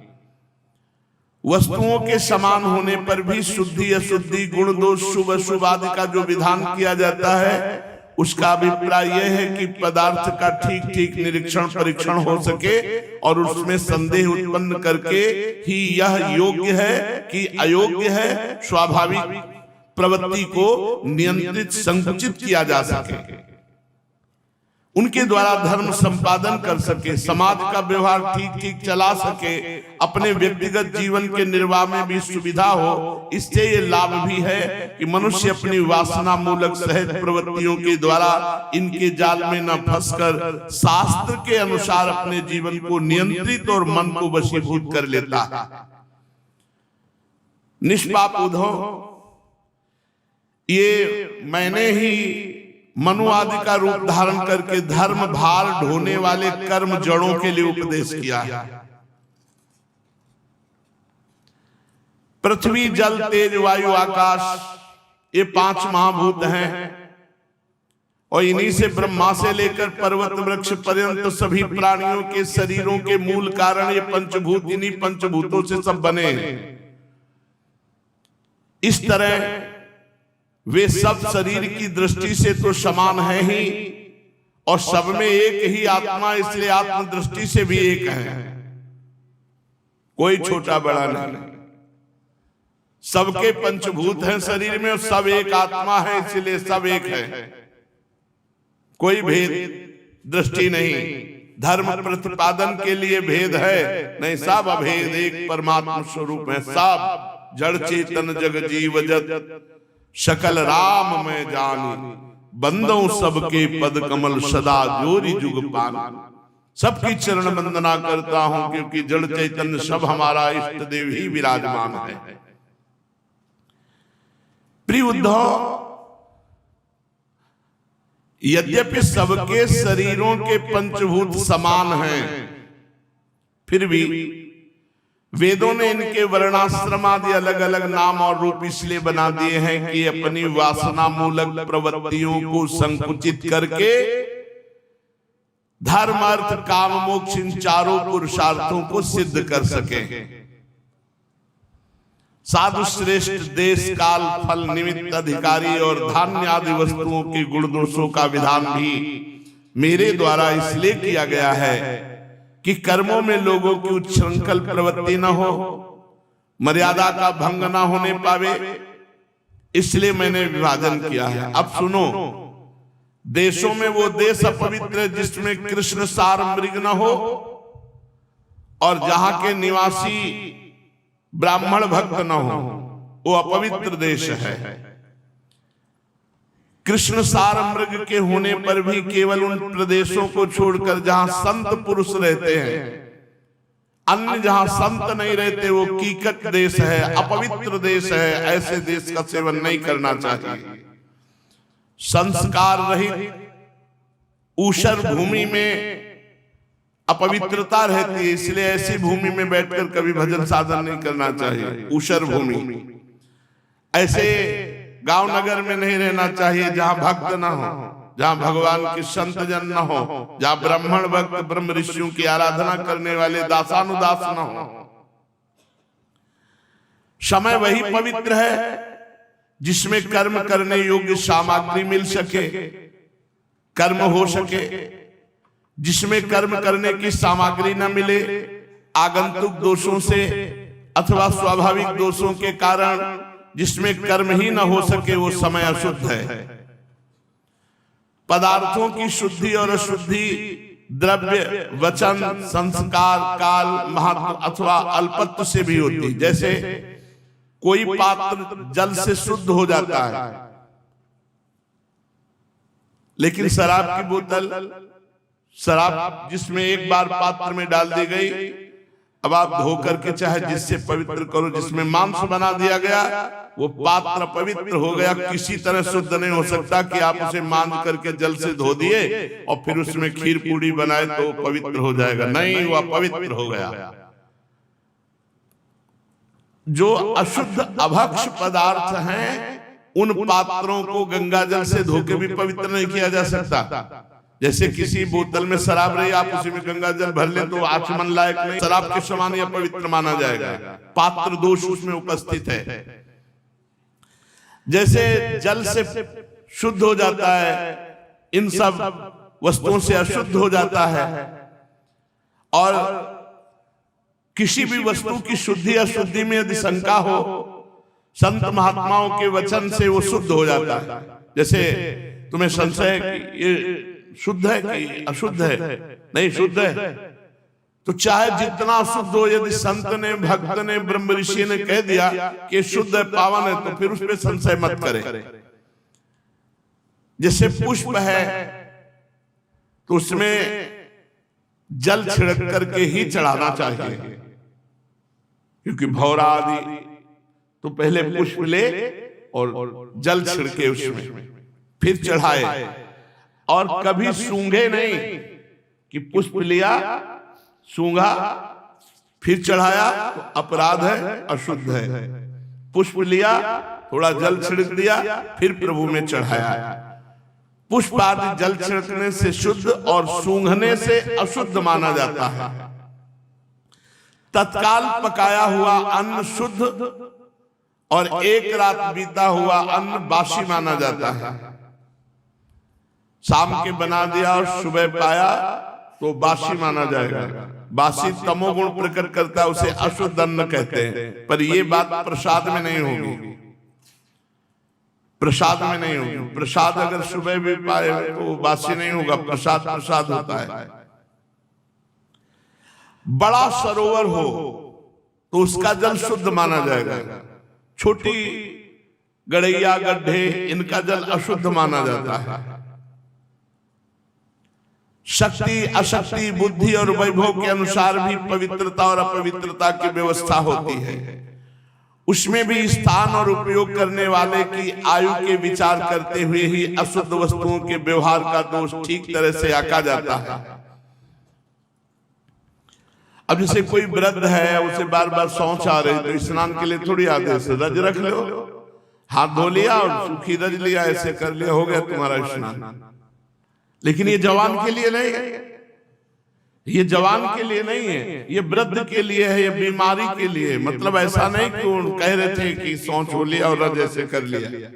वस्तुओं के समान होने पर भी शुद्धि अशुद्धि, गुण दोष, शुभ अशुभ आदि का जो विधान किया जाता है, उसका अभिप्राय यह है कि पदार्थ का ठीक ठीक निरीक्षण परीक्षण हो सके और उसमें संदेह उत्पन्न करके ही यह योग्य है कि अयोग्य है, स्वाभाविक प्रवृत्ति को नियंत्रित संकुचित किया जा सके, उनके द्वारा धर्म संपादन कर सके, समाज का व्यवहार ठीक ठीक चला सके, अपने व्यक्तिगत जीवन के निर्वाह में भी सुविधा हो। इससे ये लाभ भी है कि मनुष्य अपनी वासना मूलक सहज प्रवृत्तियों के द्वारा इनके जाल में न फंसकर शास्त्र के अनुसार अपने जीवन को नियंत्रित और मन को वशीभूत कर लेता है। निष्पाप उद्धव, ये मैंने ही मनु आदि का रूप धारण करके धर्म भार ढोने वाले कर्म जड़ों के लिए उपदेश किया है। पृथ्वी, जल, तेज, वायु, आकाश, ये 5 महाभूत हैं और इन्हीं से ब्रह्मा से लेकर पर्वत वृक्ष पर्यंत सभी प्राणियों के शरीरों के मूल कारण ये पंचभूत, इन्हीं पंचभूतों से सब बने हैं। इस तरह वे सब शरीर की दृष्टि से तो समान है ही और सब में एक ही आत्मा, इसलिए आत्म दृष्टि से भी एक है, कोई छोटा बड़ा नहीं। सबके पंचभूत हैं शरीर में और सब एक आत्मा है, इसलिए सब एक है, कोई भेद दृष्टि नहीं। धर्म प्रतिपादन के लिए भेद है नहीं, सब अभेद एक परमात्मा स्वरूप है। सब जड़ चेतन जग जीव जत सकल राम में जानी, बंदों सबके पद कमल सदा जोरी जुग पान। सबकी चरण वंदना करता हूं क्योंकि जड़ चैतन्य सब हमारा इष्ट देव ही विराजमान है। प्रिय उद्धव, यद्यपि सबके शरीरों के पंचभूत समान हैं, फिर भी वेदों ने इनके वर्णाश्रम आदि अलग अलग नाम और रूप इसलिए बना दिए हैं कि अपनी वासना मूलक प्रवृत्तियों को संकुचित करके धर्म अर्थ काम मोक्ष इन चारों पुरुषार्थों को सिद्ध कर सके। साधु श्रेष्ठ देश काल फल निमित्त अधिकारी और धान्य आदि वस्तुओं के गुण दोषों का विधान भी मेरे द्वारा इसलिए किया गया है कि कर्मों में लोगों की उच्छृंखल प्रवृत्ति न हो, मर्यादा का भंग न होने पावे, इसलिए मैंने विभाजन किया है। अब सुनो, देशों में वो देश अपवित्र है जिसमें कृष्ण सार मृग न हो और जहां के निवासी ब्राह्मण भक्त न हो, वो अपवित्र देश है। कृष्ण सार मृग के होने पर भी केवल उन प्रदेशों को छोड़कर जहां संत पुरुष रहते हैं, अन्य जहां संत नहीं रहते वो कीकट देश है, अपवित्र देश है, ऐसे देश का सेवन नहीं करना चाहिए। संस्कार रहित ऊषर भूमि में अपवित्रता रहती है, इसलिए ऐसी भूमि में बैठकर कभी भजन साधन नहीं करना चाहिए। ऊषर भूमि, ऐसे गांव नगर में नहीं रहना चाहिए जहां भक्त न हो, जहां भगवान के संत जन न हो, जहां ब्राह्मण भक्त ब्रह्म ऋषियों की आराधना करने वाले दासानुदास न हो। समय वही पवित्र है जिसमें कर्म करने योग्य सामग्री मिल सके, कर्म हो सके। जिसमें कर्म करने की सामग्री न मिले, आगंतुक दोषों से अथवा स्वाभाविक दोषों के कारण जिसमें कर्म ही न हो सके, वो समय अशुद्ध है। पदार्थों की शुद्धि और अशुद्धि द्रव्य, वचन, संस्कार, काल, महत्व अथवा अल्पत्व से भी होती है। जैसे कोई पात्र जल से शुद्ध हो जाता है, लेकिन शराब की बोतल, शराब जिसमें एक बार पात्र में डाल दी गई, अब आप धो करके चाहे जिससे पवित्र करो, जिसमें मांस बना दिया गया, वो पात्र पवित्र हो गया, किसी तरह शुद्ध नहीं हो सकता कि आप उसे मांझ करके जल से धो दिए और फिर उसमें खीर पूड़ी बनाए तो पवित्र हो जाएगा। नहीं, वो अपवित्र हो गया। जो अशुद्ध अभक्ष पदार्थ हैं, उन पात्रों को गंगा जल से धो के भी पवित्र नहीं किया जा सकता। जैसे किसी बोतल में शराब रही, आप उसी में गंगा जल भर ले तो आचमन लायक नहीं, शराब के समान यह पवित्र माना जाएगा। पात्र दोष उसमें उपस्थित है। जैसे जल से शुद्ध हो जाता है, इन सब वस्तुओं से अशुद्ध हो जाता है। और किसी भी वस्तु की शुद्धि अशुद्धि में यदि शंका हो, संत महात्माओं के वचन से वो शुद्ध हो जाता है। जैसे तुम्हें संशय है कि ये शुद्ध है कि अशुद्ध है, नहीं शुद्ध है, तो चाहे जितना शुद्ध हो, यदि संत ने, भक्त ने, ब्रह्म ऋषि ने कह दिया कि शुद्ध है, पावन है, तो फिर उस पर संशय मत करें। जैसे पुष्प है तो उसमें जल छिड़क करके ही चढ़ाना चाहिए, क्योंकि भौरा आदि तो पहले पुष्प ले और जल छिड़के उसमें फिर चढ़ाए, और कभी सूंघे नहीं कि पुष्प लिया, सूंघा, फिर चढ़ाया तो अपराध है, अशुद्ध है। पुष्प लिया, थोड़ा जल छिड़क दिया, फिर प्रभु में चढ़ाया। पुष्प आदि जल छिड़कने से शुद्ध और सूंघने से अशुद्ध माना जाता है। तत्काल पकाया हुआ अन्न शुद्ध और एक रात बीता हुआ अन्न बासी माना जाता है। शाम के बना दिया और सुबह पाया तो बासी माना जाएगा। बासी तमोगुण प्रकट करता है, उसे अशुद्ध अन्न कहते हैं। पर यह बात प्रसाद में नहीं होगी, प्रसाद में नहीं होगी। प्रसाद अगर सुबह भी पाए तो बासी नहीं होगा, प्रसाद प्रसाद होता है। बड़ा सरोवर हो तो उसका जल शुद्ध माना जाएगा। छोटी गड़ैया, गड्ढे, इनका जल अशुद्ध माना जाता है। शक्ति, अशक्ति, बुद्धि और वैभव के अनुसार भी पवित्रता और अपवित्रता की व्यवस्था होती है। उसमें भी स्थान और उपयोग करने वाले की आयु के विचार करते हुए ही अशुद्ध वस्तुओं के व्यवहार का दोष ठीक तरह से आंका जाता है। अब जैसे कोई वृद्ध है, उसे बार बार शौच आ रही, तो स्नान के लिए थोड़ी आदेश है, रज रख लो, हाथ धो लिया और सूखी रज लिया, ऐसे कर लिया, हो गया तुम्हारा स्नान। लेकिन ये जवान के लिए नहीं है, ये जवान के लिए नहीं है, ये वृद्ध के लिए है, ये बीमारी के लिए। मतलब ऐसा नहीं कि कह रहे थे कि शौच हो लिया और रज ऐसे कर लिया,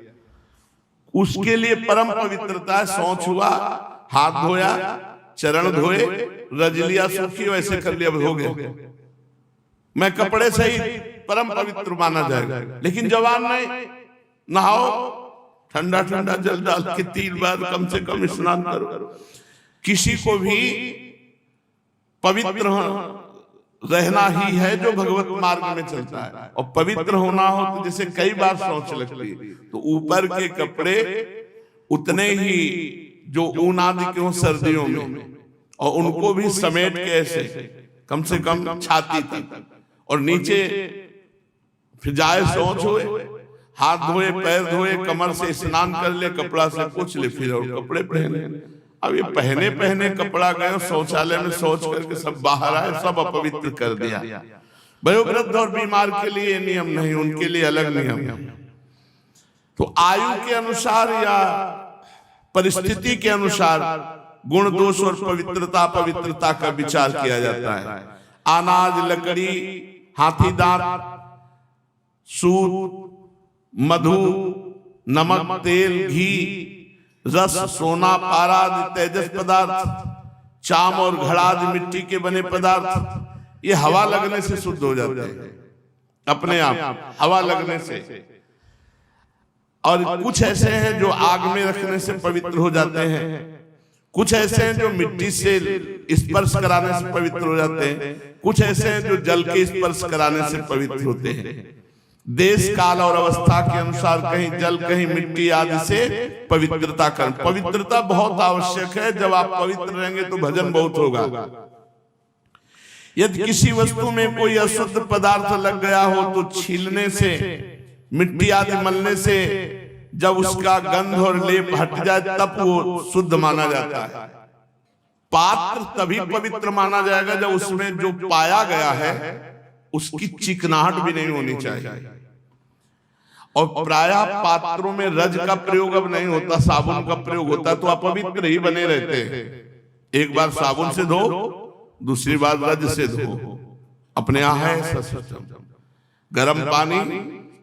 उसके लिए परम पवित्रता है। शौच हुआ, हाथ धोया, चरण धोए, रज लिया सूखी, वैसे कर लिया, हो गया। मैं कपड़े से ही परम पवित्र माना जाएगा। लेकिन जवान नहीं, नहाओ, ठंडा ठंडा जल डाल के 3 बार कम से कम स्नान करो। किसी को भी पवित्र रहना ही है जो भगवत मार्ग में चलता है। और पवित्र होना हो तो जैसे कई बार शौच लगती है, तो ऊपर के कपड़े उतने ही जो ऊन आदि के हों सर्दियों में, और उनको भी समेट के ऐसे कम से कम छाती तक, और नीचे फिर जाए शौच हुए, हाथ धोए, पैर धोए, कमर से स्नान कर ले, कपड़ा से पोंछ ले, फिर और कपड़े पहने। अब ये पहने पहने कपड़ा गए शौचालय में शौच करके सब बाहर आए, सब अपवित्र कर दिया। वयोवृद्ध और बीमार के लिए नियम नहीं, उनके लिए अलग नियम। तो आयु के अनुसार या परिस्थिति के अनुसार गुण दोष और पवित्रता पवित्रता का विचार किया जाता है। अनाज, लकड़ी, हाथी दांत, सूत, मधु, नमक, तेल, घी, रस, सोना, पारा आदि तेजस पदार्थ, चाम और घड़ा आदि मिट्टी के बने पदार्थ, ये हवा लगने से शुद्ध हो जाते हैं अपने आप, हवा लगने से। और कुछ ऐसे हैं जो आग में रखने से पवित्र हो जाते हैं, कुछ ऐसे हैं जो मिट्टी से स्पर्श कराने से पवित्र हो जाते हैं, कुछ ऐसे हैं जो जल के स्पर्श कराने से पवित्र होते हैं। देश काल और अवस्था के अनुसार कहीं जल कहीं मिट्टी आदि से पवित्रता कर। पवित्रता बहुत आवश्यक है, जब आप पवित्र रहेंगे तो भजन बहुत होगा। यदि किसी वस्तु में कोई अशुद्ध पदार्थ लग गया हो तो छीलने से, मिट्टी आदि मलने से जब उसका गंध और लेप हट जाए तब वो शुद्ध माना जाता है। पात्र तभी पवित्र माना जाएगा जब उसमें जो पाया गया है उसकी चिकनाहट भी नहीं होनी चाहिए। और प्रायः पात्रों में रज का प्रयोग अब नहीं होता, साबुन का प्रयोग होता, तो अपवित्र ही बने रहते हैं। एक बार साबुन से धो, दूसरी बार रज से धो। अपने यहाँ है ऐसा सिस्टम। गर्म पानी,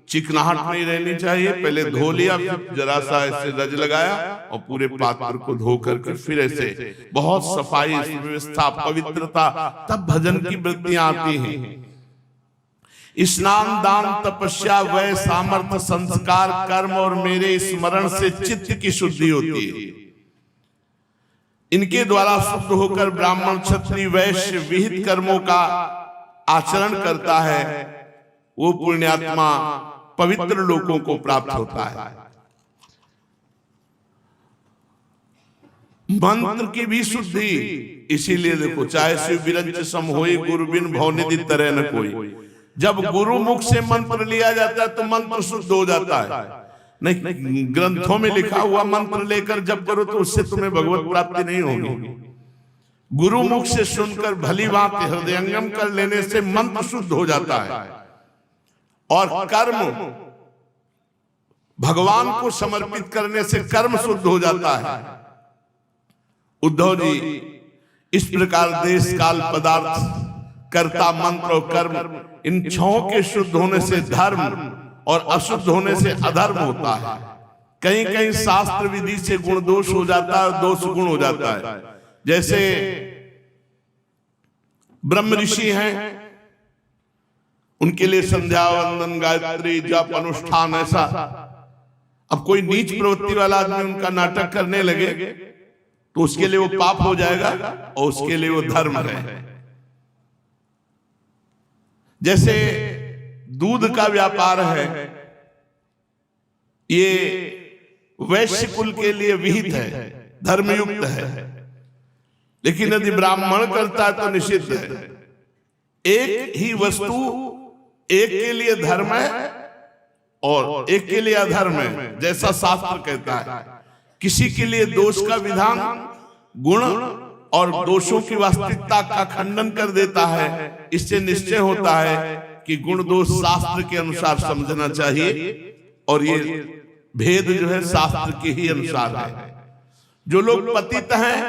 चिकनाहट नहीं रहनी चाहिए, पहले धो लिया, फिर जरा सा ऐसे रज लगाया और पूरे पात्र को धो करके फिर ऐसे बहुत सफाई, व्यवस्था, पवित्रता, तब भजन की वृत्तियां आती हैं। स्नान, दान, तपस्या, वै, सामर्थ्य, संस्कार, कर्म और मेरे स्मरण से चित्त की शुद्धि होती है। इनके द्वारा शुद्ध होकर ब्राह्मण, क्षत्रिय, वैश्य विहित कर्मों का आचरण करता है, वो पुण्यात्मा पवित्र लोगों को प्राप्त होता है। मंत्र की भी शुद्धि, इसीलिए देखो, चाहे शिव विरंच सम होए गुरु बिन भव निधि तरह न कोई। जब गुरु मुख से मंत्र लिया जाता है तो मंत्र शुद्ध हो जाता है। नहीं, ग्रंथों में लिखा हुआ मंत्र लेकर जब करो तो उससे तुम्हें भगवत प्राप्ति नहीं होगी। गुरु मुख से सुनकर भली भांति हृदयंगम कर लेने से मंत्र शुद्ध हो जाता है। और कर्म, भगवान को समर्पित करने से कर्म शुद्ध हो जाता है। उद्धव जी, इस प्रकार देश काल पदार्थ, कर्ता, मंत्र और कर्म, इन छहों के शुद्ध होने से धर्म और अशुद्ध होने से अधर्म होता है। कहीं कहीं शास्त्र विधि से गुण दोष हो जाता है और दोष गुण हो जाता है। जैसे ब्रह्म ऋषि हैं, उनके लिए संध्या वंदन, गायत्री, जप, अनुष्ठान, ऐसा। अब कोई नीच प्रवृत्ति वाला आदमी उनका नाटक करने लगे तो उसके लिए वो पाप हो जाएगा और उसके लिए वो धर्म है। जैसे दूध का व्यापार है, ये वैश्य कुल के लिए विहित है, धर्मयुक्त है, लेकिन यदि ब्राह्मण करता है तो निषिद्ध है। एक ही वस्तु एक के लिए धर्म है और एक के लिए अधर्म है, जैसा शास्त्र कहता है। किसी के लिए दोष का विधान गुण और दोषों की वास्तविकता का खंडन कर देता है। इससे निश्चय होता है कि गुण दोष शास्त्र के अनुसार समझना चाहिए, और ये भेद जो है शास्त्र के ही अनुसार है। जो लोग पतित हैं,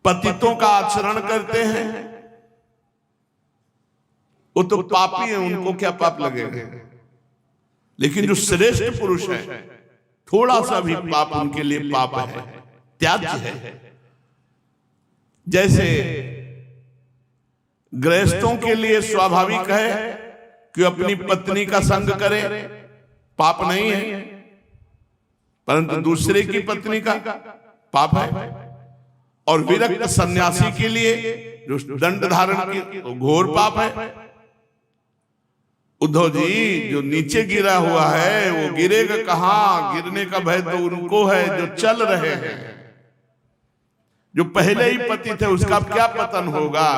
पतितों का आचरण करते हैं, वो तो पापी हैं, उनको क्या पाप लगेगा। लेकिन जो श्रेष्ठ पुरुष है, थोड़ा सा भी पाप उनके लिए पाप है, त्याज्य है। जैसे गृहस्थों के लिए स्वाभाविक है कि अपनी पत्नी का संग करे, पाप नहीं है, परंतु दूसरे की पत्नी का पाप है। और विरक्त सन्यासी के लिए जो दंड धारण की घोर पाप है, उद्धव जी, जो नीचे गिरा हुआ है वो गिरेगा कहां? गिरने का भय तो उनको है जो चल रहे हैं। जो पहले ही पति थे उसका क्या पतन होगा?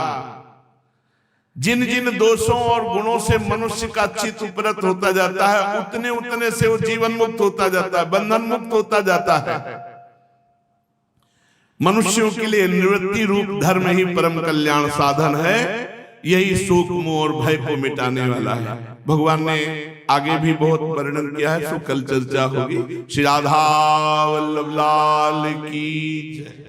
जिन जिन दोषों और गुणों से मनुष्य का चित्त उपरत होता जाता है, उतने उतने से वो जीवन मुक्त होता जाता है, बंधन मुक्त होता जाता है। मनुष्यों के लिए निवृत्ति रूप धर्म ही परम कल्याण साधन है। यही शोक मोह और भय को मिटाने वाला है। भगवान ने आगे भी बहुत वर्णन किया है, सो कल चर्चा होगी। श्री राधा वल्लभ लाल की जय।